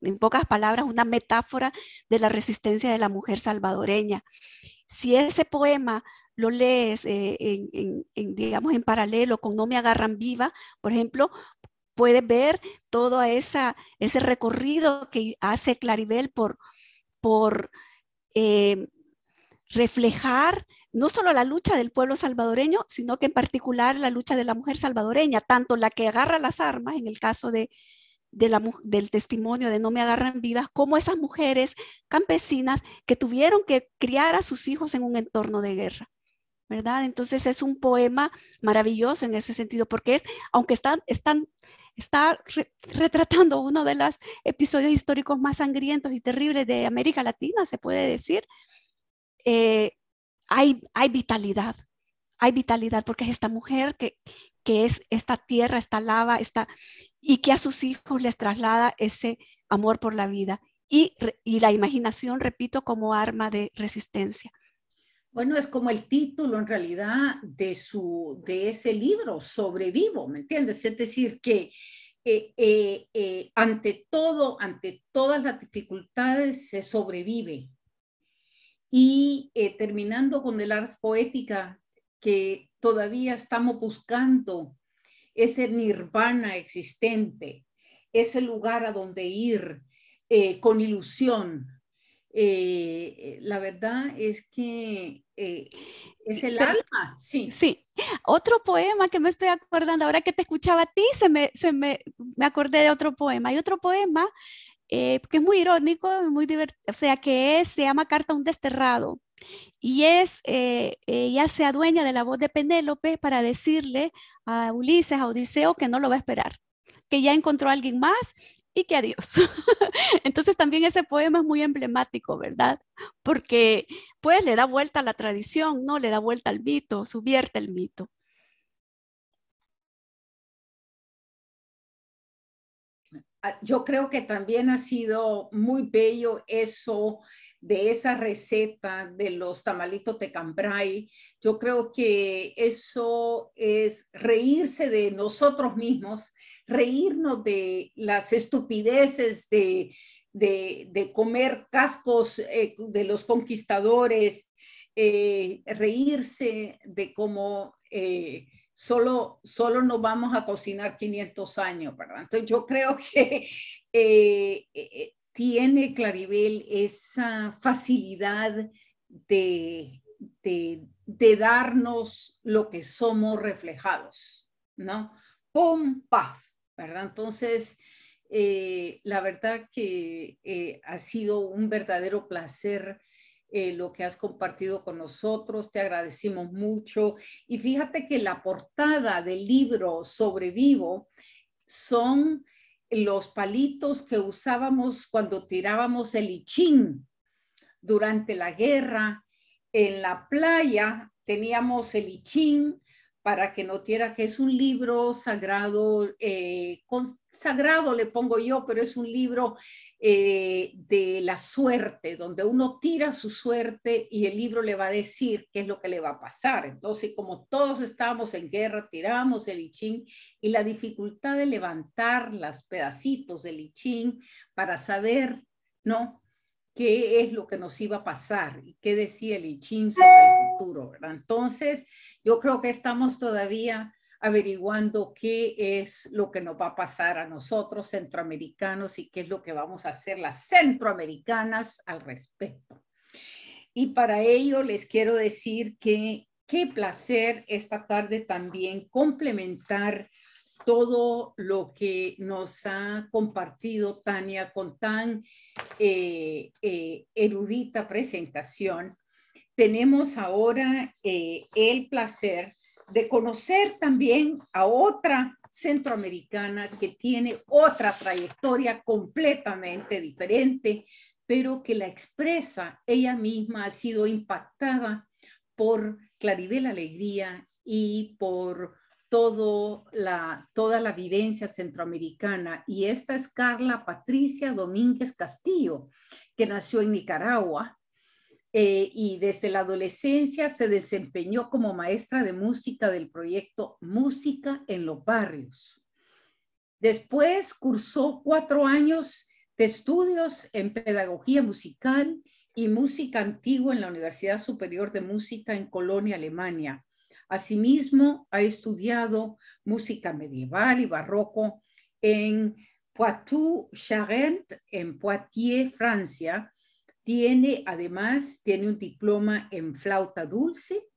en pocas palabras, una metáfora de la resistencia de la mujer salvadoreña. Si ese poema lo lees digamos, en paralelo con No me agarran viva, por ejemplo, puedes ver todo ese recorrido que hace Claribel por reflejar no solo la lucha del pueblo salvadoreño, sino que en particular la lucha de la mujer salvadoreña, tanto la que agarra las armas, en el caso del testimonio de No me agarran vivas, como esas mujeres campesinas que tuvieron que criar a sus hijos en un entorno de guerra, ¿verdad? Entonces es un poema maravilloso en ese sentido, porque aunque está retratando uno de los episodios históricos más sangrientos y terribles de América Latina, se puede decir, hay vitalidad, porque es esta mujer que es esta tierra, esta lava, y que a sus hijos les traslada ese amor por la vida y la imaginación, repito, como arma de resistencia. Bueno, es como el título en realidad de ese libro, Sobrevivo, ¿me entiendes? Es decir, que ante todas las dificultades se sobrevive. Y terminando con el ars poética, que todavía estamos buscando ese nirvana existente, ese lugar a donde ir con ilusión. La verdad es que es el alma, sí. Sí, otro poema que me estoy acordando, ahora que te escuchaba a ti, me acordé de otro poema. Hay otro poema que es muy irónico, muy divertido, o sea, se llama Carta a un desterrado. Y ella se adueña de la voz de Penélope para decirle a Ulises, a Odiseo, que no lo va a esperar, que ya encontró a alguien más y que adiós. Entonces también ese poema es muy emblemático, ¿verdad? Porque pues le da vuelta a la tradición, ¿no? Le da vuelta al mito, subvierte el mito. Yo creo que también ha sido muy bello eso de esa receta de los tamalitos de cambray. Yo creo que eso es reírse de nosotros mismos, reírnos de las estupideces de comer cascos de los conquistadores, reírse de cómo solo nos vamos a cocinar 500 años, ¿verdad? Entonces yo creo que tiene Claribel esa facilidad de darnos lo que somos reflejados, ¿no? ¡Pum! ¡Paf! ¿Verdad? Entonces, la verdad que ha sido un verdadero placer lo que has compartido con nosotros, te agradecemos mucho. Y fíjate que la portada del libro Sobrevivo son los palitos que usábamos cuando tirábamos el lichín durante la guerra. En la playa teníamos el lichín para que notiera que es un libro sagrado, sagrado le pongo yo, pero es un libro de la suerte, donde uno tira su suerte y el libro le va a decir qué es lo que le va a pasar. Entonces, como todos estábamos en guerra, tiramos el lichín y la dificultad de levantar los pedacitos del lichín para saber, ¿no?, qué es lo que nos iba a pasar y qué decía el I Ching sobre el futuro, ¿verdad? Entonces, yo creo que estamos todavía averiguando qué es lo que nos va a pasar a nosotros centroamericanos y qué es lo que vamos a hacer las centroamericanas al respecto. Y para ello les quiero decir que qué placer esta tarde también complementar todo lo que nos ha compartido Tania con tan erudita presentación. Tenemos ahora el placer de conocer también a otra centroamericana que tiene otra trayectoria completamente diferente, pero que la expresa ella misma, ha sido impactada por Claribel Alegría y por toda la vivencia centroamericana. Y esta es Carla Patricia Domínguez Castillo, que nació en Nicaragua, y desde la adolescencia se desempeñó como maestra de música del proyecto Música en los Barrios. Después cursó 4 años de estudios en pedagogía musical y música antigua en la Universidad Superior de Música en Colonia, Alemania. Asimismo, ha estudiado música medieval y barroco en Poitou-Charentes, en Poitiers, Francia. Además, tiene un diploma en flauta dulce.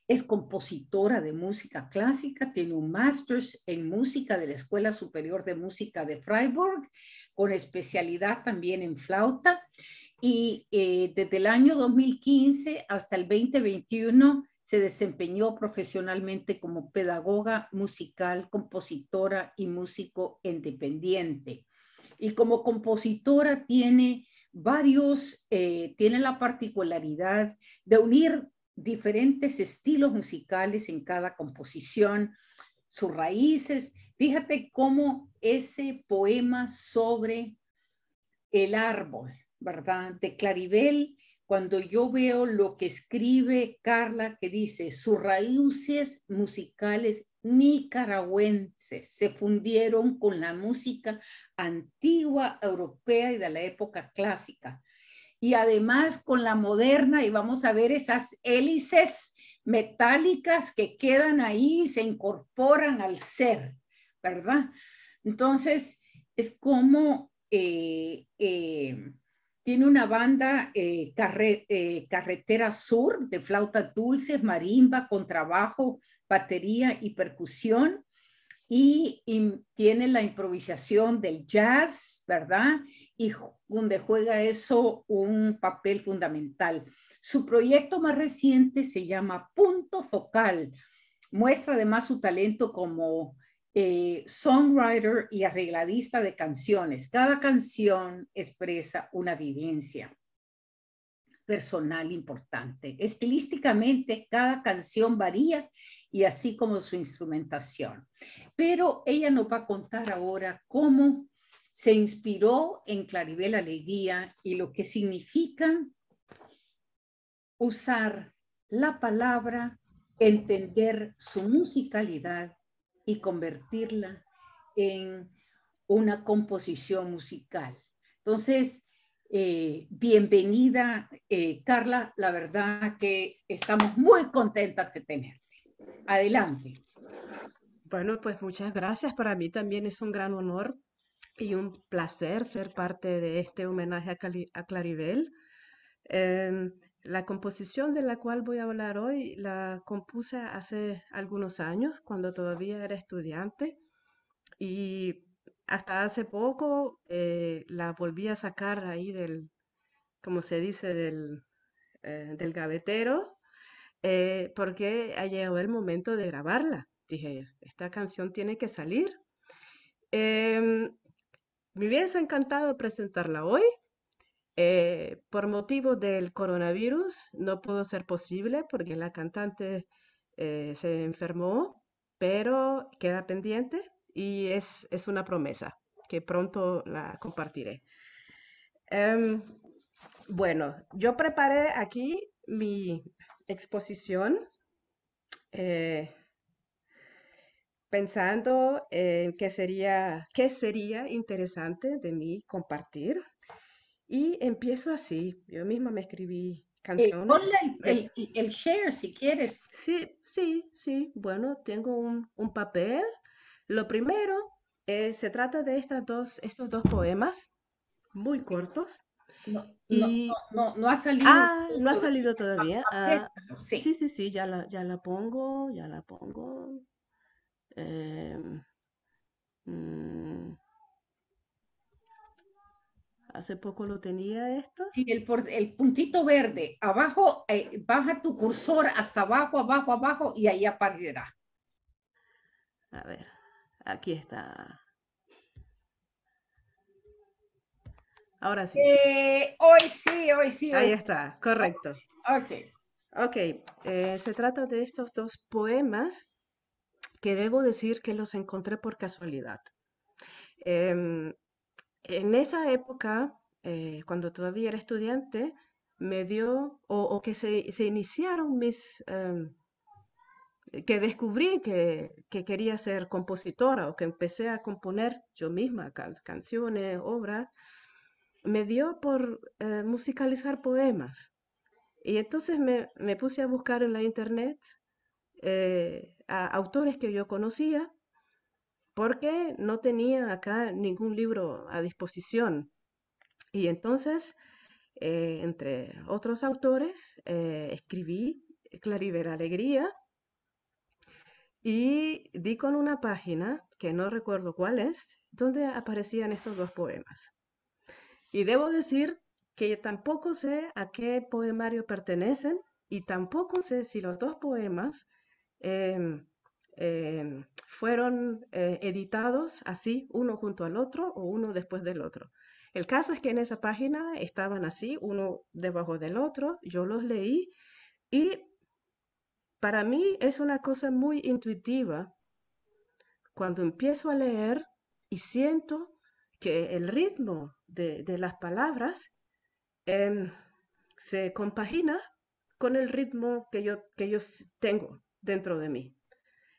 Es compositora de música clásica, tiene un máster en música de la Escuela Superior de Música de Freiburg, con especialidad también en flauta. Y desde el año 2015 hasta el 2021 se desempeñó profesionalmente como pedagoga musical, compositora y músico independiente. Y como compositora tiene la particularidad de unir diferentes estilos musicales en cada composición, sus raíces. Fíjate cómo ese poema sobre el árbol, ¿verdad? De Claribel, cuando yo veo lo que escribe Carla, que dice, sus raíces musicales nicaragüenses se fundieron con la música antigua europea y de la época clásica. Y además con la moderna, y vamos a ver esas hélices metálicas que quedan ahí y se incorporan al ser, ¿verdad? Entonces, es como tiene una banda Carretera Sur de flauta dulce, marimba, contrabajo, batería y percusión. Y tiene la improvisación del jazz, ¿verdad? Y donde juega eso un papel fundamental. Su proyecto más reciente se llama Punto Focal. Muestra además su talento como songwriter y arregladista de canciones. Cada canción expresa una vivencia personal importante. Estilísticamente, cada canción varía y así como su instrumentación. Pero ella nos va a contar ahora cómo se inspiró en Claribel Alegría y lo que significa usar la palabra, entender su musicalidad y convertirla en una composición musical. Entonces, bienvenida, Carla. La verdad que estamos muy contentas de tenerte. Adelante. Bueno, pues muchas gracias. Para mí también es un gran honor y un placer ser parte de este homenaje a Claribel. La composición de la cual voy a hablar hoy la compuse hace algunos años, cuando todavía era estudiante, y hasta hace poco la volví a sacar ahí como se dice, del gavetero, porque ha llegado el momento de grabarla. Dije, esta canción tiene que salir. Em, Me hubiese encantado presentarla hoy. Por motivo del coronavirus no pudo ser posible porque la cantante se enfermó, pero queda pendiente y es una promesa que pronto la compartiré. Em, bueno, yo preparé aquí mi exposición eh, pensando en qué sería interesante de mí compartir. Y empiezo así. Yo misma me escribí Ponle canciones. el share si quieres. Sí, sí, sí. Bueno, tengo un papel. Lo primero, se trata de estos dos poemas muy cortos. Y, No ha salido. no ha salido todavía. Apriétalo, sí. Sí, sí, sí, ya la pongo, ya la pongo. Em, mm, hace poco lo tenía esto. Sí, el puntito verde, abajo, baja tu cursor hasta abajo, abajo, abajo, y ahí aparecerá. A ver, aquí está. Ahora sí. Hoy sí, hoy sí, hoy Ahí sí. está, correcto. Ok. Ok, se trata de estos dos poemas que debo decir que los encontré por casualidad. Em, en esa época, cuando todavía era estudiante, me dio, o que se iniciaron que descubrí que quería ser compositora o que empecé a componer yo misma canciones, obras, me dio por musicalizar poemas. Y entonces me puse a buscar en la internet a autores que yo conocía porque no tenía acá ningún libro a disposición. Y entonces, entre otros autores, escribí Claribel Alegría y di con una página, que no recuerdo cuál es, donde aparecían estos dos poemas. Y debo decir que tampoco sé a qué poemario pertenecen y tampoco sé si los dos poemas em, fueron editados así, uno junto al otro o uno después del otro. El caso es que en esa página estaban así, uno debajo del otro, yo los leí y para mí es una cosa muy intuitiva cuando empiezo a leer y siento que el ritmo de las palabras em, se compagina con el ritmo que yo tengo dentro de mí.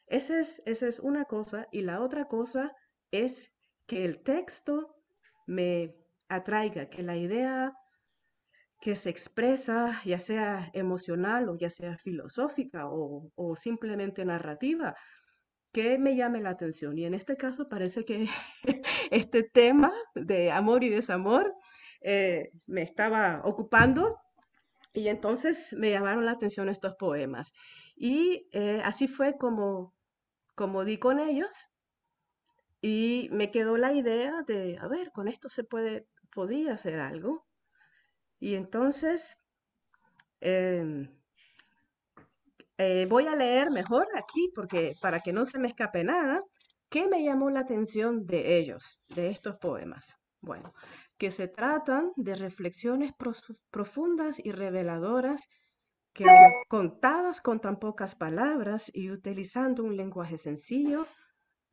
Esa es una cosa. Y la otra cosa es que el texto me atraiga, que la idea que se expresa, ya sea emocional o ya sea filosófica o simplemente narrativa, que me llame la atención. Y en este caso parece que este tema de amor y desamor me estaba ocupando y entonces me llamaron la atención estos poemas. Y así fue como di con ellos y me quedó la idea de, a ver, con esto podría hacer algo. Y entonces em, voy a leer mejor aquí, porque para que no se me escape nada, ¿qué me llamó la atención de ellos, de estos poemas? Bueno, que se tratan de reflexiones profundas y reveladoras que contadas con tan pocas palabras y utilizando un lenguaje sencillo,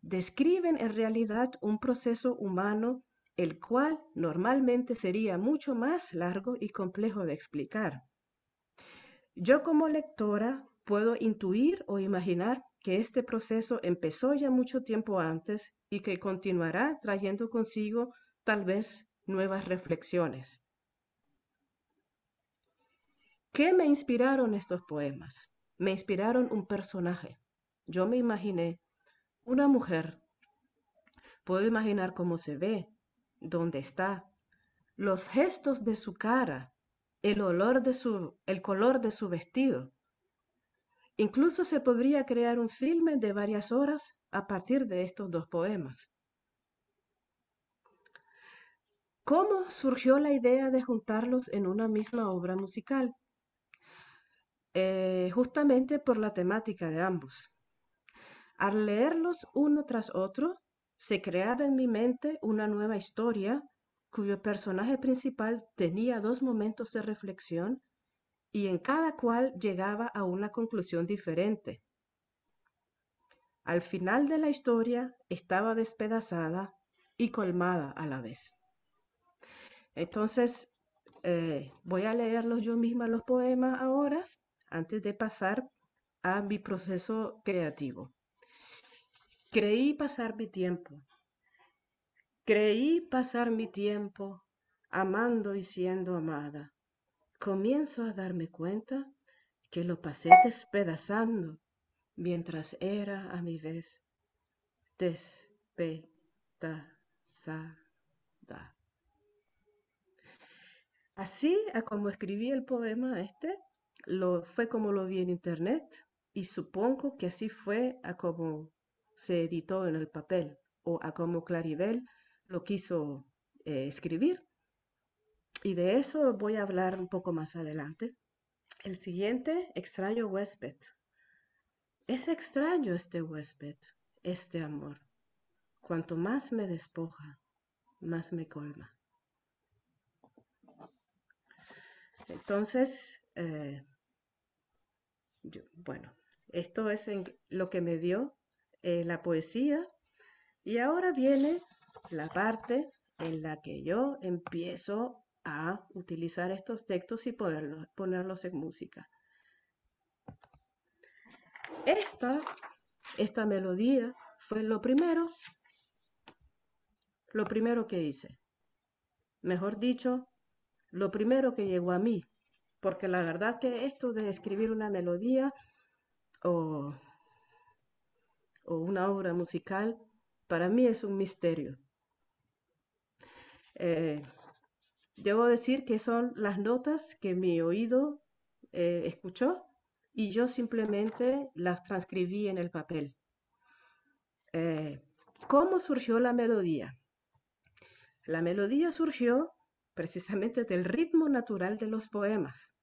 describen en realidad un proceso humano el cual normalmente sería mucho más largo y complejo de explicar. Yo como lectora puedo intuir o imaginar que este proceso empezó ya mucho tiempo antes y que continuará trayendo consigo tal vez nuevas reflexiones. ¿Qué me inspiraron estos poemas? Me inspiraron un personaje. Yo me imaginé una mujer. Puedo imaginar cómo se ve, dónde está, los gestos de su cara, el color de su vestido. Incluso se podría crear un filme de varias horas a partir de estos dos poemas. ¿Cómo surgió la idea de juntarlos en una misma obra musical? Justamente por la temática de ambos. Al leerlos uno tras otro, se creaba en mi mente una nueva historia cuyo personaje principal tenía dos momentos de reflexión y en cada cual llegaba a una conclusión diferente. Al final de la historia estaba despedazada y colmada a la vez. Entonces, voy a leerlos yo misma los poemas ahora, antes de pasar a mi proceso creativo. Creí pasar mi tiempo amando y siendo amada. Comienzo a darme cuenta que lo pasé despedazando mientras era a mi vez despedazada. Así a como escribí el poema fue como lo vi en internet y supongo que así fue a como se editó en el papel o a cómo Claribel lo quiso escribir. Y de eso voy a hablar un poco más adelante. El siguiente, extraño huésped. Es extraño este huésped, este amor. Cuanto más me despoja, más me colma. Entonces, bueno, esto es lo que me dio la poesía. Y ahora viene la parte en la que yo empiezo a utilizar estos textos y ponerlos en música. Esta melodía fue lo primero que hice. Mejor dicho, lo primero que llegó a mí. Porque la verdad que esto de escribir una melodía o una obra musical, para mí es un misterio. Debo decir que son las notas que mi oído escuchó y yo simplemente las transcribí en el papel. ¿Cómo surgió la melodía? La melodía surgió precisamente del ritmo natural de los poemas.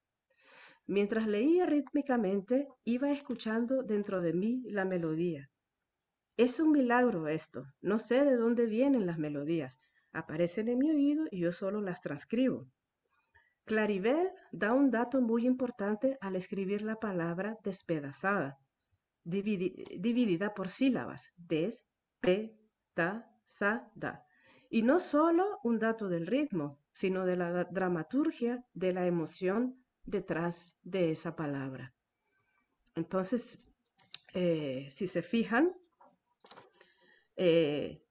Mientras leía rítmicamente, iba escuchando dentro de mí la melodía. Es un milagro esto. No sé de dónde vienen las melodías. Aparecen en mi oído y yo solo las transcribo. Claribel da un dato muy importante al escribir la palabra despedazada, dividida por sílabas, des-pe-da-sa-da. Y no solo un dato del ritmo, sino de la dramaturgia, de la emoción detrás de esa palabra. Entonces, si se fijan,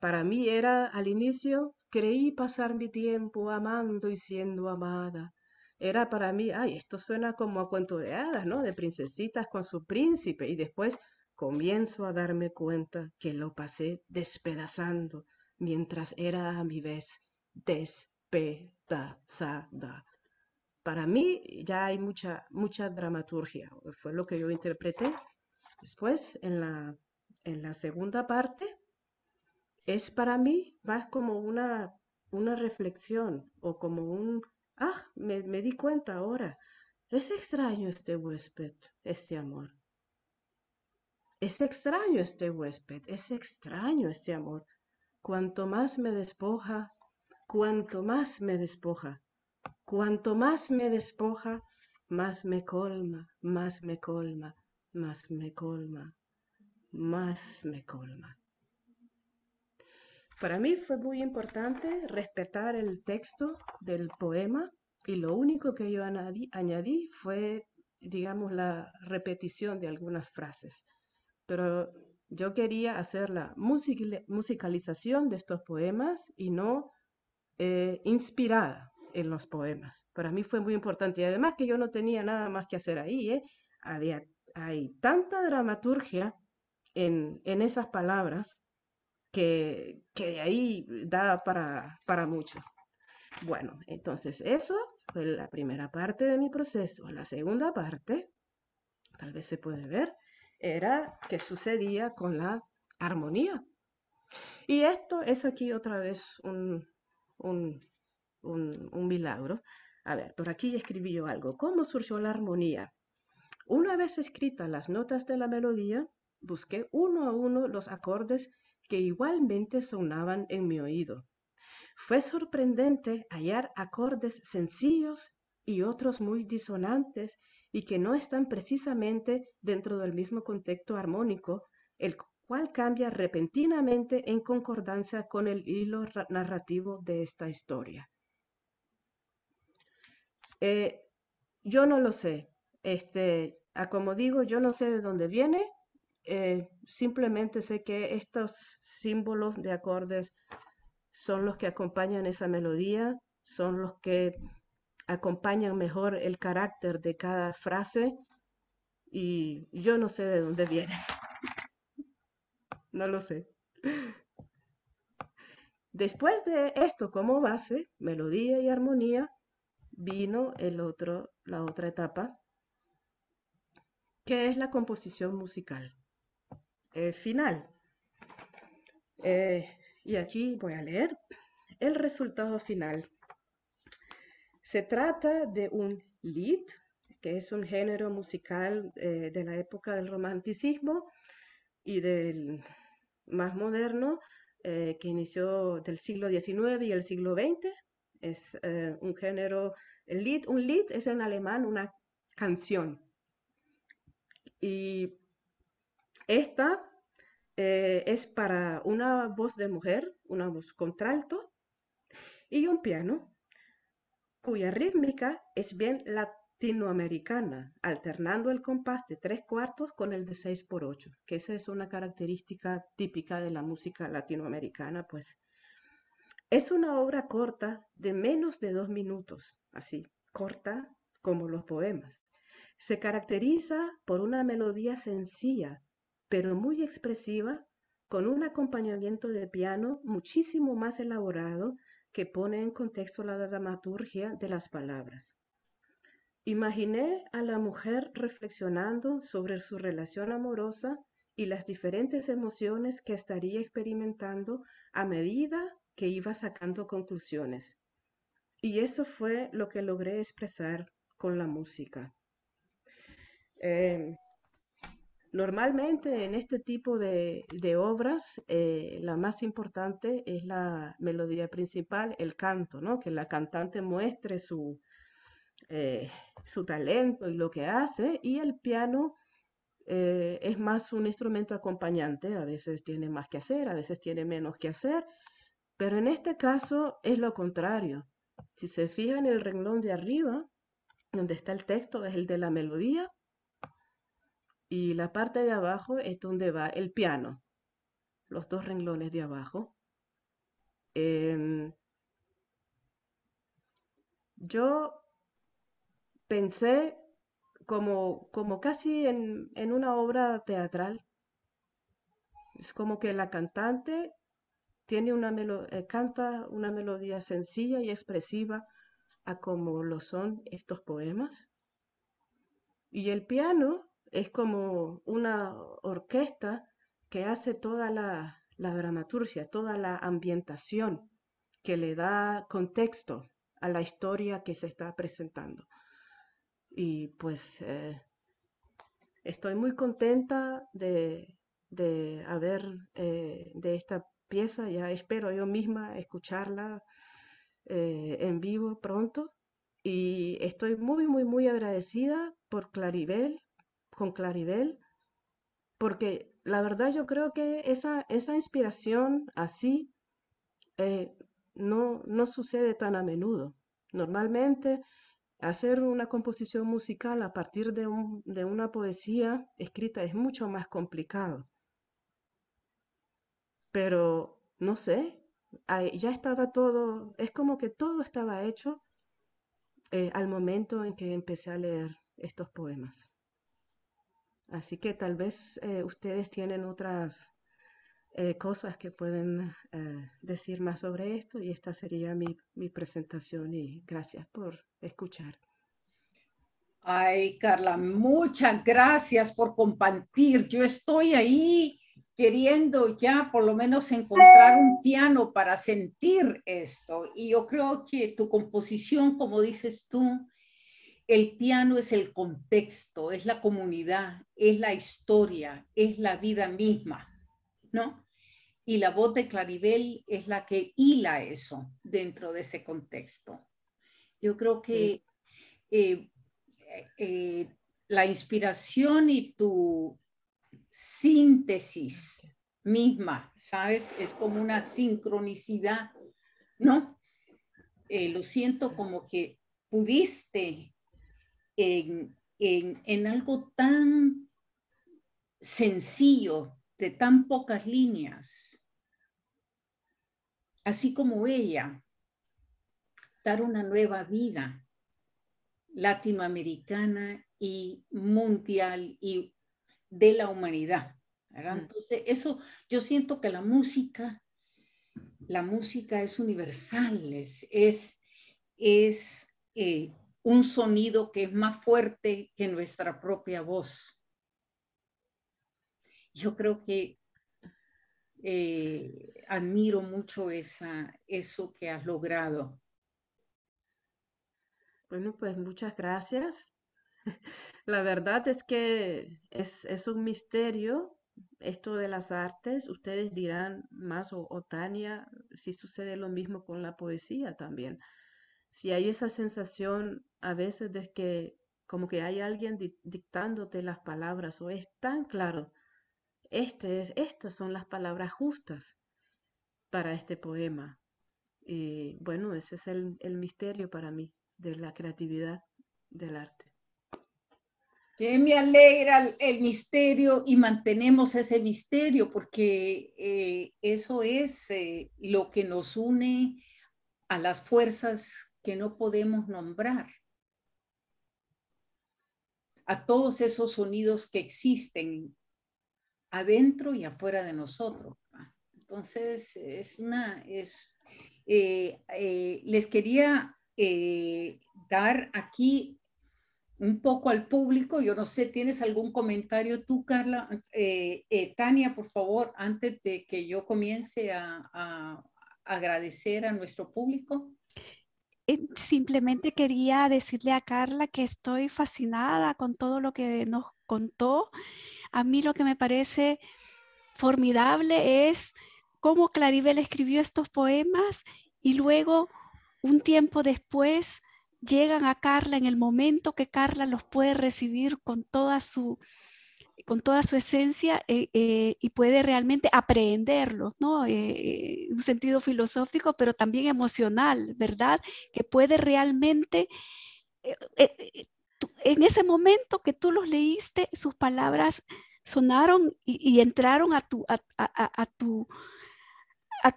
para mí era al inicio, creí pasar mi tiempo amando y siendo amada. Era para mí, ay, esto suena como a cuento de hadas, ¿no? De princesitas con su príncipe. Y después comienzo a darme cuenta que lo pasé despedazando mientras era a mi vez despedazada. Para mí ya hay mucha dramaturgia. Fue lo que yo interpreté. Después, en la segunda parte, es para mí más como una reflexión o como me di cuenta ahora. Es extraño este huésped, este amor. Es extraño este huésped, es extraño este amor. Cuanto más me despoja, cuanto más me despoja, cuanto más me despoja, más me colma, más me colma, más me colma, más me colma. Para mí fue muy importante respetar el texto del poema y lo único que yo añadí fue, digamos, la repetición de algunas frases. Pero yo quería hacer la musicalización de estos poemas y no inspirada en los poemas. Para mí fue muy importante y además que yo no tenía nada más que hacer ahí. Hay tanta dramaturgia en esas palabras que de ahí da para mucho. Bueno, entonces eso fue la primera parte de mi proceso. La segunda parte, tal vez se puede ver, era qué sucedía con la armonía. Y esto es aquí otra vez un milagro. A ver, por aquí escribí yo algo. ¿Cómo surgió la armonía? Una vez escritas las notas de la melodía, busqué uno a uno los acordes que igualmente sonaban en mi oído. Fue sorprendente hallar acordes sencillos y otros muy disonantes y que no están precisamente dentro del mismo contexto armónico, el cual cambia repentinamente en concordancia con el hilo narrativo de esta historia. Yo no lo sé. Como digo, yo no sé de dónde viene. Simplemente sé que estos símbolos de acordes son los que acompañan esa melodía, son los que acompañan mejor el carácter de cada frase y yo no sé de dónde viene. No lo sé. Después de esto como base, melodía y armonía, vino la otra etapa, que es la composición musical final. Y aquí voy a leer el resultado final. Se trata de un lied, que es un género musical de la época del romanticismo y del más moderno, que inició del siglo XIX y el siglo XX. Es un género, un lied es en alemán una canción. Y esta es para una voz de mujer, una voz contralto y un piano, cuya rítmica es bien latinoamericana, alternando el compás de 3/4 con el de 6/8, que esa es una característica típica de la música latinoamericana, pues. Es una obra corta de menos de 2 minutos, así, corta como los poemas. Se caracteriza por una melodía sencilla, pero muy expresiva, con un acompañamiento de piano muchísimo más elaborado que pone en contexto la dramaturgia de las palabras. Imaginé a la mujer reflexionando sobre su relación amorosa y las diferentes emociones que estaría experimentando a medida que iba sacando conclusiones. Y eso fue lo que logré expresar con la música. Normalmente en este tipo de obras, la más importante es la melodía principal, el canto, ¿no? Que la cantante muestre eh, su talento y lo que hace, y el piano es más un instrumento acompañante, a veces tiene más que hacer, a veces tiene menos que hacer, pero en este caso es lo contrario. Si se fijan en el renglón de arriba, donde está el texto, es el de la melodía, y la parte de abajo es donde va el piano, los dos renglones de abajo. Em, yo pensé como casi en una obra teatral. Es como que la cantante canta una melodía sencilla y expresiva a como lo son estos poemas. Y el piano es como una orquesta que hace toda la dramaturgia, toda la ambientación que le da contexto a la historia que se está presentando. Y pues estoy muy contenta de haber, de esta pieza, ya espero yo misma escucharla en vivo pronto. Y estoy muy, muy, muy agradecida por Claribel, con Claribel, porque la verdad yo creo que esa inspiración así eh, no sucede tan a menudo. Normalmente hacer una composición musical a partir de una poesía escrita es mucho más complicado, pero no sé, ya estaba todo, es como que todo estaba hecho al momento en que empecé a leer estos poemas. Así que tal vez ustedes tienen otras cosas que pueden decir más sobre esto, y esta sería mi presentación, y gracias por escuchar. Ay, Carla, muchas gracias por compartir. Yo estoy ahí queriendo ya por lo menos encontrar un piano para sentir esto. Y yo creo que tu composición, como dices tú, el piano es el contexto, es la comunidad, es la historia, es la vida misma, ¿no? Y la voz de Claribel es la que hila eso dentro de ese contexto. Yo creo Sí, que eh, eh, la inspiración y tu síntesis gracias. misma, ¿sabes? Es como una sincronicidad, ¿no? Lo siento como que pudiste en algo tan sencillo, de tan pocas líneas, así como ella, dar una nueva vida latinoamericana y mundial y de la humanidad, ¿verdad? Mm, Entonces, eso, yo siento que la música es universal, es un sonido que es más fuerte que nuestra propia voz. Yo creo que Admiro mucho eso que has logrado. Bueno, pues muchas gracias. La verdad es que es un misterio esto de las artes. Ustedes dirán más o Tania, si sucede lo mismo con la poesía también. Si hay esa sensación a veces de que como que hay alguien dictándote las palabras o es tan claro, estas son las palabras justas para este poema. Y bueno, ese es el misterio para mí de la creatividad del arte. Que me alegra el misterio y mantenemos ese misterio porque eso es lo que nos une a las fuerzas que no podemos nombrar, a todos esos sonidos que existen adentro y afuera de nosotros. Entonces, les quería dar aquí un poco al público. Yo no sé, ¿tienes algún comentario tú, Carla? Tania, por favor, antes de que yo comience a agradecer a nuestro público. Simplemente quería decirle a Carla que estoy fascinada con todo lo que nos contó. A mí lo que me parece formidable es cómo Claribel escribió estos poemas y luego, un tiempo después, llegan a Carla en el momento que Carla los puede recibir con toda su esencia y puede realmente aprenderlos, ¿no? Un sentido filosófico, pero también emocional, ¿verdad? Que puede realmente, en ese momento que tú los leíste, sus palabras sonaron y entraron a tu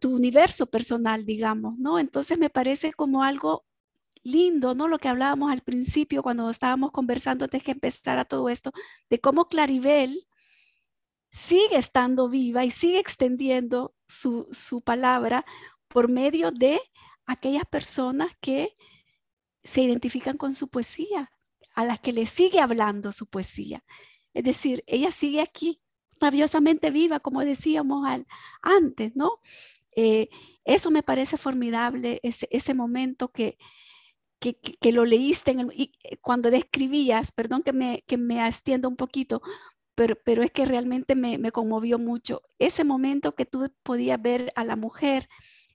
universo personal, digamos, ¿no? Entonces me parece como algo lindo, ¿no? Lo que hablábamos al principio cuando estábamos conversando antes que empezara todo esto, de cómo Claribel sigue estando viva y sigue extendiendo su palabra por medio de aquellas personas que se identifican con su poesía, a las que le sigue hablando su poesía. Es decir, ella sigue aquí rabiosamente viva, como decíamos antes, ¿no? Eso me parece formidable, ese momento que lo leíste y cuando describías, perdón que me extiendo un poquito, pero es que realmente me conmovió mucho. Ese momento que tú podías ver a la mujer,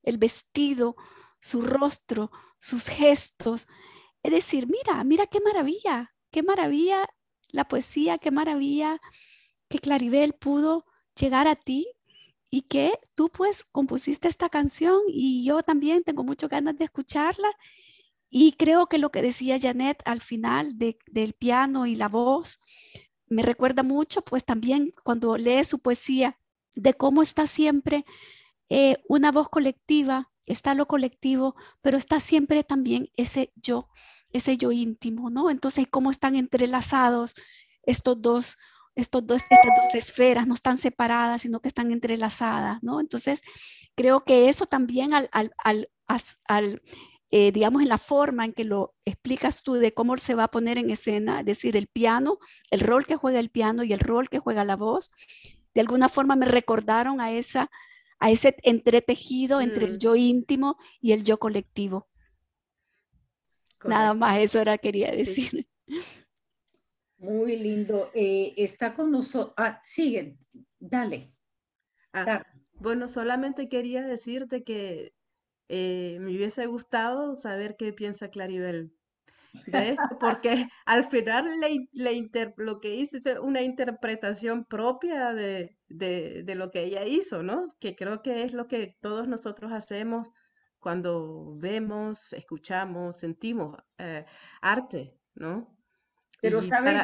el vestido, su rostro, sus gestos. Es decir, mira qué maravilla la poesía, qué maravilla que Claribel pudo llegar a ti y que tú pues compusiste esta canción y yo también tengo muchas ganas de escucharla. Y creo que lo que decía Janet al final del piano y la voz me recuerda mucho, pues también cuando lees su poesía, de cómo está siempre una voz colectiva, está lo colectivo, pero está siempre también ese yo íntimo, ¿no? Entonces, cómo están entrelazados estos dos, estas dos esferas, no están separadas, sino que están entrelazadas, ¿no? Entonces, creo que eso también digamos, en la forma en que lo explicas tú de cómo se va a poner en escena, es decir, el piano, el rol que juega el piano y el rol que juega la voz, de alguna forma me recordaron a ese entretejido entre el yo íntimo y el yo colectivo. Correcto. Nada más eso era quería decir. Sí. Muy lindo. Está con nosotros. Sigue, dale. Bueno, solamente quería decirte que me hubiese gustado saber qué piensa Claribel de esto, porque al final lo que hice fue una interpretación propia de lo que ella hizo, ¿no? Que creo que es lo que todos nosotros hacemos cuando vemos, escuchamos, sentimos arte, ¿no? Pero sabes,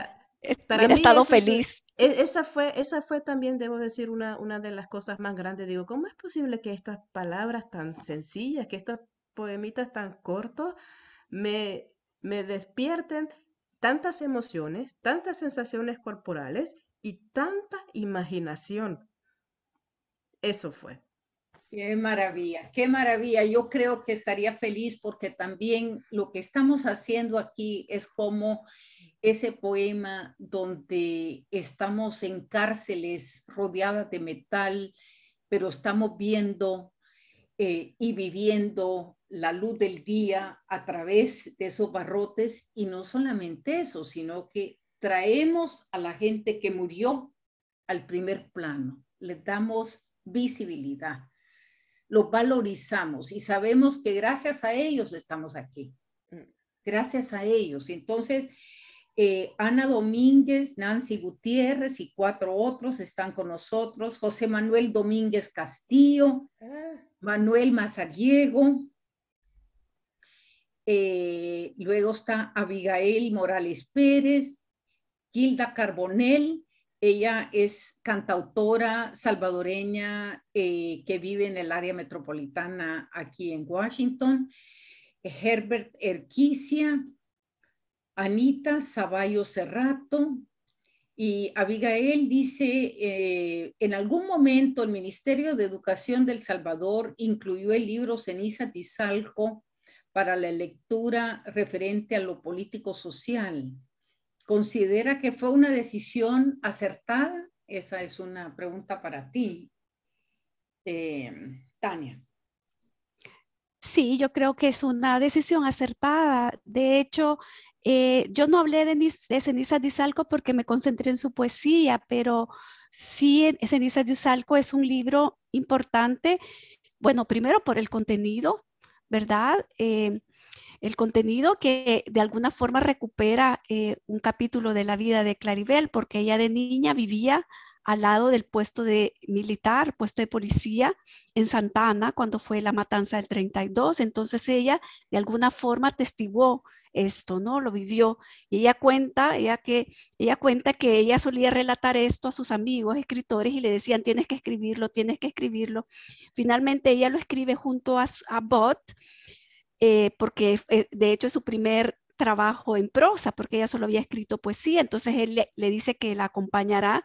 para mí estado feliz. Esa fue también, debo decir, una de las cosas más grandes. Digo, ¿cómo es posible que estas palabras tan sencillas, que estos poemitas tan cortos, me despierten tantas emociones, tantas sensaciones corporales y tanta imaginación? Eso fue. Qué maravilla, qué maravilla. Yo creo que estaría feliz porque también lo que estamos haciendo aquí es como ese poema donde estamos en cárceles rodeadas de metal pero estamos viendo y viviendo la luz del día a través de esos barrotes, y no solamente eso, sino que traemos a la gente que murió al primer plano, les damos visibilidad, los valorizamos y sabemos que gracias a ellos estamos aquí, gracias a ellos. Entonces, Ana Domínguez, Nancy Gutiérrez y 4 otros están con nosotros, José Manuel Domínguez Castillo, Manuel Mazariego, luego está Abigail Morales Pérez, Gilda Carbonell, ella es cantautora salvadoreña que vive en el área metropolitana aquí en Washington, Herbert Erquicia, Anita Zavallo Cerrato, y Abigail dice, en algún momento el Ministerio de Educación de El Salvador incluyó el libro Cenizas de Izalco para la lectura referente a lo político social. ¿Considera que fue una decisión acertada? Esa es una pregunta para ti, Tania. Sí, yo creo que es una decisión acertada. De hecho, yo no hablé de Cenizas de Izalco porque me concentré en su poesía, pero sí, Cenizas de Izalco es un libro importante. Bueno, primero por el contenido, ¿verdad? El contenido que de alguna forma recupera un capítulo de la vida de Claribel, porque ella de niña vivía al lado del puesto de militar, puesto de policía en Santa Ana, cuando fue la matanza del 32. Entonces ella de alguna forma atestiguó esto, ¿no? Lo vivió. Y ella cuenta que ella solía relatar esto a sus amigos escritores y le decían, tienes que escribirlo, tienes que escribirlo. Finalmente ella lo escribe junto a Bot, porque de hecho es su primer trabajo en prosa, porque ella solo había escrito poesía. Entonces él le dice que la acompañará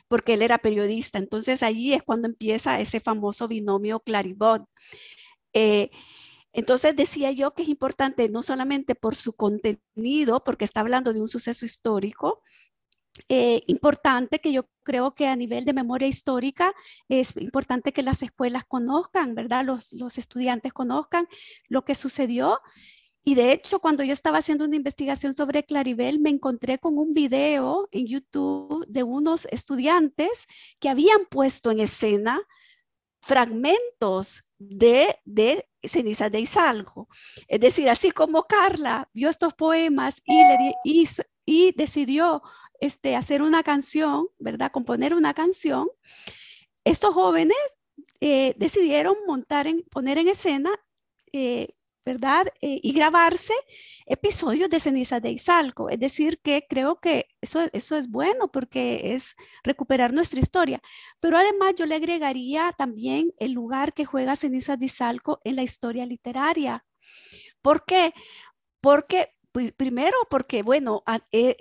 porque él era periodista. Entonces allí es cuando empieza ese famoso binomio Claribot. Entonces decía yo que es importante no solamente por su contenido, porque está hablando de un suceso histórico, importante que yo creo que a nivel de memoria histórica es importante que las escuelas conozcan, ¿verdad? Los estudiantes conozcan lo que sucedió. Y de hecho, cuando yo estaba haciendo una investigación sobre Claribel, me encontré con un video en YouTube de unos estudiantes que habían puesto en escena fragmentos de Cenizas de Izalco. Es decir, así como Carla vio estos poemas y decidió hacer una canción, ¿verdad? Componer una canción, estos jóvenes decidieron poner en escena, ¿verdad? Y grabarse episodios de Cenizas de Izalco. Es decir, que creo que eso es bueno porque es recuperar nuestra historia. Pero además yo le agregaría también el lugar que juega Cenizas de Izalco en la historia literaria. ¿Por qué? Porque primero, porque, bueno,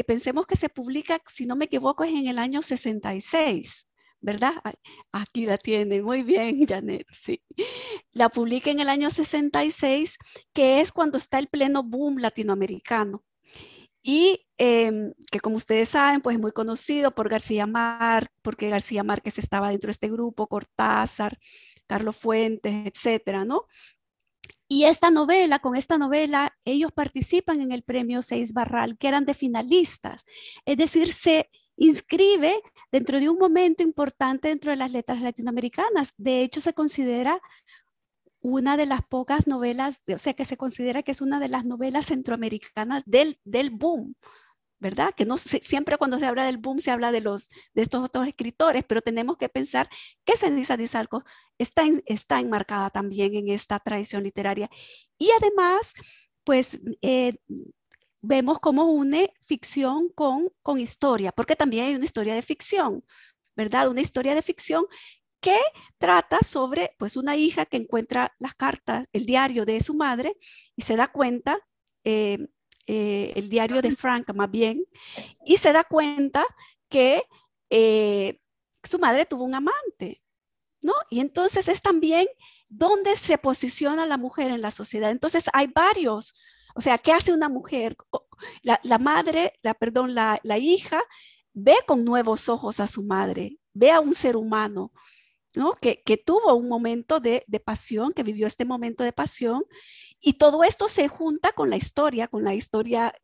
pensemos que se publica, si no me equivoco, es en el año 66, ¿verdad? Aquí la tiene, muy bien, Janet, sí. La publica en el año 66, que es cuando está el pleno boom latinoamericano. Y que como ustedes saben, pues es muy conocido por García Márquez, porque García Márquez estaba dentro de este grupo, Cortázar, Carlos Fuentes, etcétera, ¿no? Y con esta novela, ellos participan en el premio Seis Barral, que eran de finalistas. Es decir, se inscribe dentro de un momento importante dentro de las letras latinoamericanas. De hecho, se considera una de las pocas novelas, o sea, que se considera que es una de las novelas centroamericanas del boom, ¿verdad? Que no siempre cuando se habla del boom se habla de estos otros escritores, pero tenemos que pensar que Cenizas de Izalco está enmarcada también en esta tradición literaria. Y además, pues vemos cómo une ficción con historia, porque también hay una historia de ficción, ¿verdad? Una historia de ficción que trata sobre pues una hija que encuentra las cartas, el diario de su madre y se da cuenta, el diario de Frank más bien, y se da cuenta que su madre tuvo un amante, ¿no? Y entonces es también dónde se posiciona la mujer en la sociedad. Entonces hay varios, o sea, ¿qué hace una mujer? La hija ve con nuevos ojos a su madre, ve a un ser humano, ¿no? Que tuvo un momento de pasión, que vivió este momento de pasión, y todo esto se junta con la historia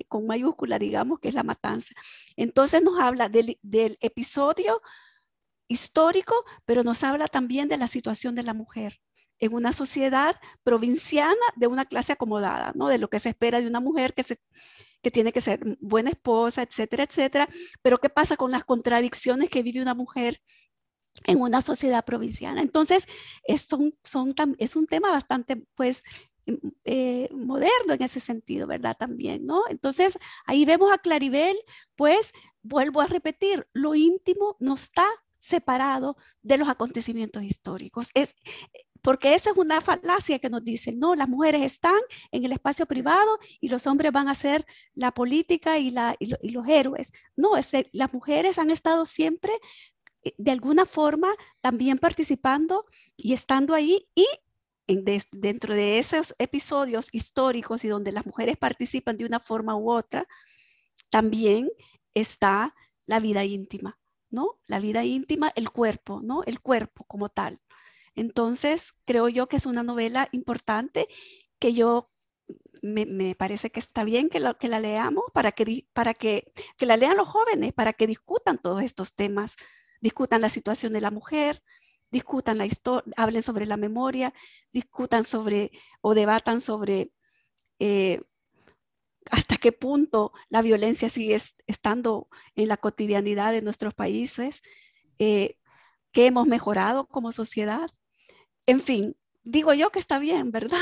con mayúscula, digamos, que es la matanza. Entonces nos habla del episodio histórico, pero nos habla también de la situación de la mujer en una sociedad provinciana de una clase acomodada, ¿no? De lo que se espera de una mujer que tiene que ser buena esposa, etcétera, etcétera. Pero ¿qué pasa con las contradicciones que vive una mujer en una sociedad provinciana? Entonces, es un tema bastante, pues, moderno en ese sentido, ¿verdad? También, ¿no? Entonces, ahí vemos a Claribel, pues, vuelvo a repetir, lo íntimo no está separado de los acontecimientos históricos. Porque esa es una falacia que nos dicen, no, las mujeres están en el espacio privado y los hombres van a hacer la política y los héroes. No, las mujeres han estado siempre de alguna forma también participando y estando ahí, y dentro de esos episodios históricos y donde las mujeres participan de una forma u otra, también está la vida íntima, ¿no? La vida íntima, el cuerpo, ¿no? El cuerpo como tal. Entonces, creo yo que es una novela importante que me parece que está bien que la leamos que la lean los jóvenes, para que discutan todos estos temas, discutan la situación de la mujer, discutan la historia, hablen sobre la memoria, discutan sobre o debatan sobre hasta qué punto la violencia sigue estando en la cotidianidad de nuestros países, qué hemos mejorado como sociedad. En fin, digo yo que está bien, ¿verdad?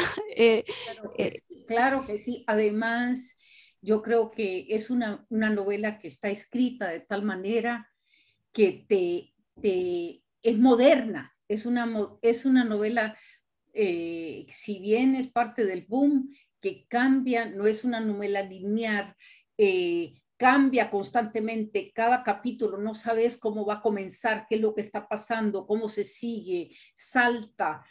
Claro que sí. Además, yo creo que es una novela que está escrita de tal manera que es moderna. Es una novela, si bien es parte del boom, que cambia, no es una novela lineal, cambia constantemente cada capítulo, no sabes cómo va a comenzar, qué es lo que está pasando, cómo se sigue, salta,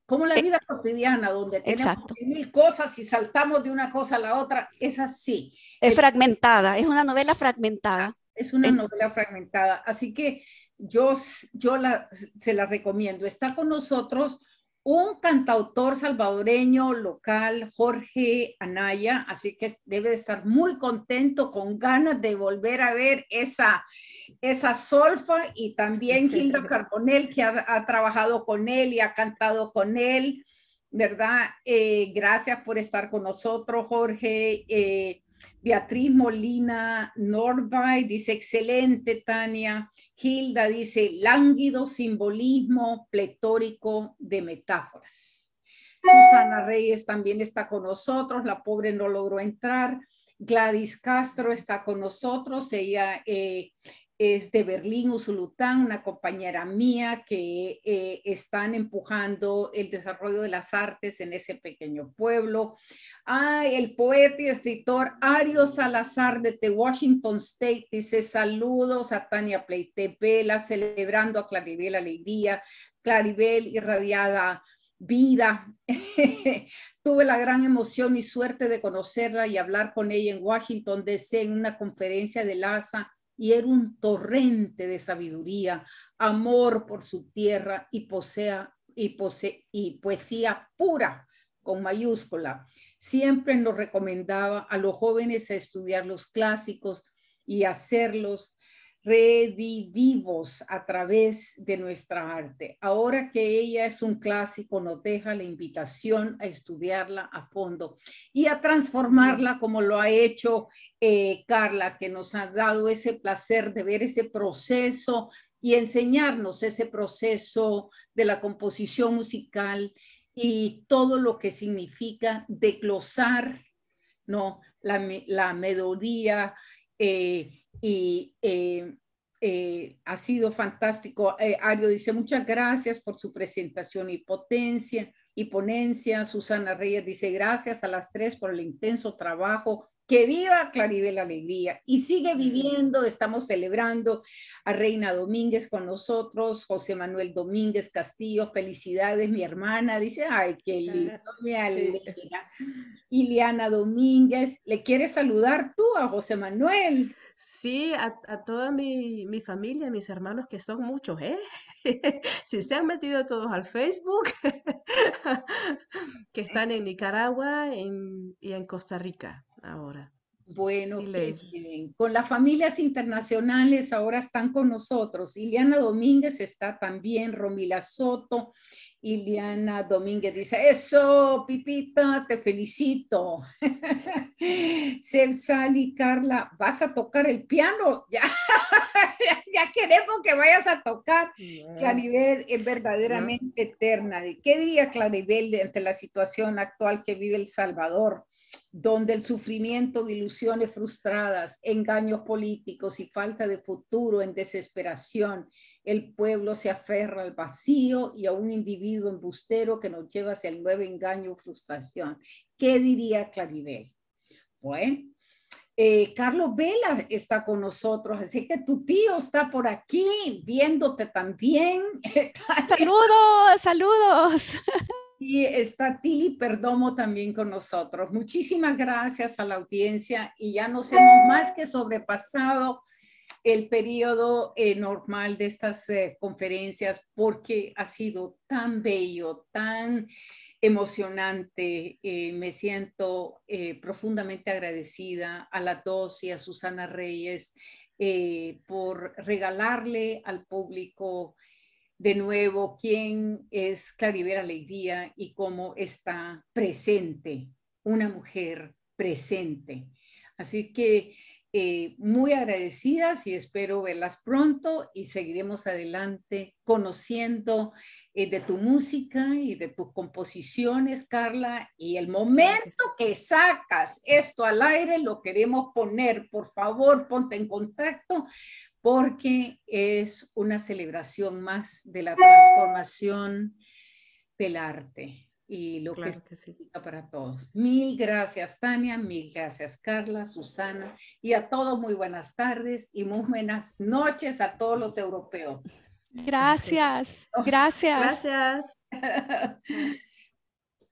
como la vida cotidiana, donde tenemos mil cosas y saltamos de una cosa a la otra, es así. Es fragmentada, es una novela fragmentada. Es una novela fragmentada, así que yo se la recomiendo. Está con nosotros un cantautor salvadoreño local, Jorge Anaya, así que debe de estar muy contento, con ganas de volver a ver esa solfa, y también Hilda Carbonell, que ha trabajado con él y ha cantado con él, ¿verdad? Gracias por estar con nosotros, Jorge. Beatriz Molina Norbay dice, excelente, Tania. Hilda dice, lánguido simbolismo pletórico de metáforas. Susana Reyes también está con nosotros, la pobre no logró entrar. Gladys Castro está con nosotros, ella es de Berlín, Usulután, una compañera mía que están empujando el desarrollo de las artes en ese pequeño pueblo. El poeta y escritor Ario Salazar de The Washington State dice, saludos a Tania Pleitepela, celebrando a Claribel Alegría, Claribel irradiada vida. Tuve la gran emoción y suerte de conocerla y hablar con ella en Washington, D.C. en una conferencia de LASA, y era un torrente de sabiduría, amor por su tierra y poesía pura, con mayúscula. Siempre nos recomendaba a los jóvenes a estudiar los clásicos y hacerlos redivivos a través de nuestra arte. Ahora que ella es un clásico, nos deja la invitación a estudiarla a fondo y a transformarla como lo ha hecho Carla, que nos ha dado ese placer de ver ese proceso y enseñarnos ese proceso de la composición musical y todo lo que significa desglosar, ¿no? La melodía, ha sido fantástico. Ario dice, muchas gracias por su presentación y ponencia. Susana Reyes dice, gracias a las tres por el intenso trabajo. Que viva Claribel Alegría y sigue viviendo. Estamos celebrando a Reina Domínguez con nosotros, José Manuel Domínguez Castillo, felicidades mi hermana, dice, ay, qué lindo, me alegra. Ileana Domínguez, ¿le quieres saludar tú a José Manuel? Sí, a toda mi familia, mis hermanos, que son muchos, ¿eh? Si se han metido todos al Facebook, que están en Nicaragua y en Costa Rica ahora. Sí, Bueno, qué bien. Con las familias internacionales ahora están con nosotros. Ileana Domínguez está también, Romila Soto. Ileana Domínguez dice, eso, Pipita, te felicito. Sally, Carla, ¿vas a tocar el piano? Ya, ya queremos que vayas a tocar. Claribel es verdaderamente eterna. ¿Qué diría Claribel ante la situación actual que vive El Salvador, donde el sufrimiento de ilusiones frustradas, engaños políticos y falta de futuro en desesperación, el pueblo se aferra al vacío y a un individuo embustero que nos lleva hacia el nuevo engaño o frustración? ¿Qué diría Claribel? Bueno, Carlos Vela está con nosotros, así que tu tío está por aquí viéndote también. Saludos, saludos. Y está Tili Perdomo también con nosotros. Muchísimas gracias a la audiencia y ya nos hemos más que sobrepasado el periodo normal de estas conferencias porque ha sido tan bello, tan emocionante. Me siento profundamente agradecida a las dos y a Susana Reyes por regalarle al público de nuevo quién es Claribel Alegría y cómo está presente, una mujer presente. Así que muy agradecidas y espero verlas pronto y seguiremos adelante conociendo de tu música y de tus composiciones, Carla, y el momento que sacas esto al aire lo queremos poner. Por favor, ponte en contacto porque es una celebración más de la transformación del arte y lo Claro que que sí. significa para todos. Mil gracias, Tania, mil gracias, Carla, Susana, y a todos muy buenas tardes y muy buenas noches a todos los europeos. Gracias, gracias. Gracias.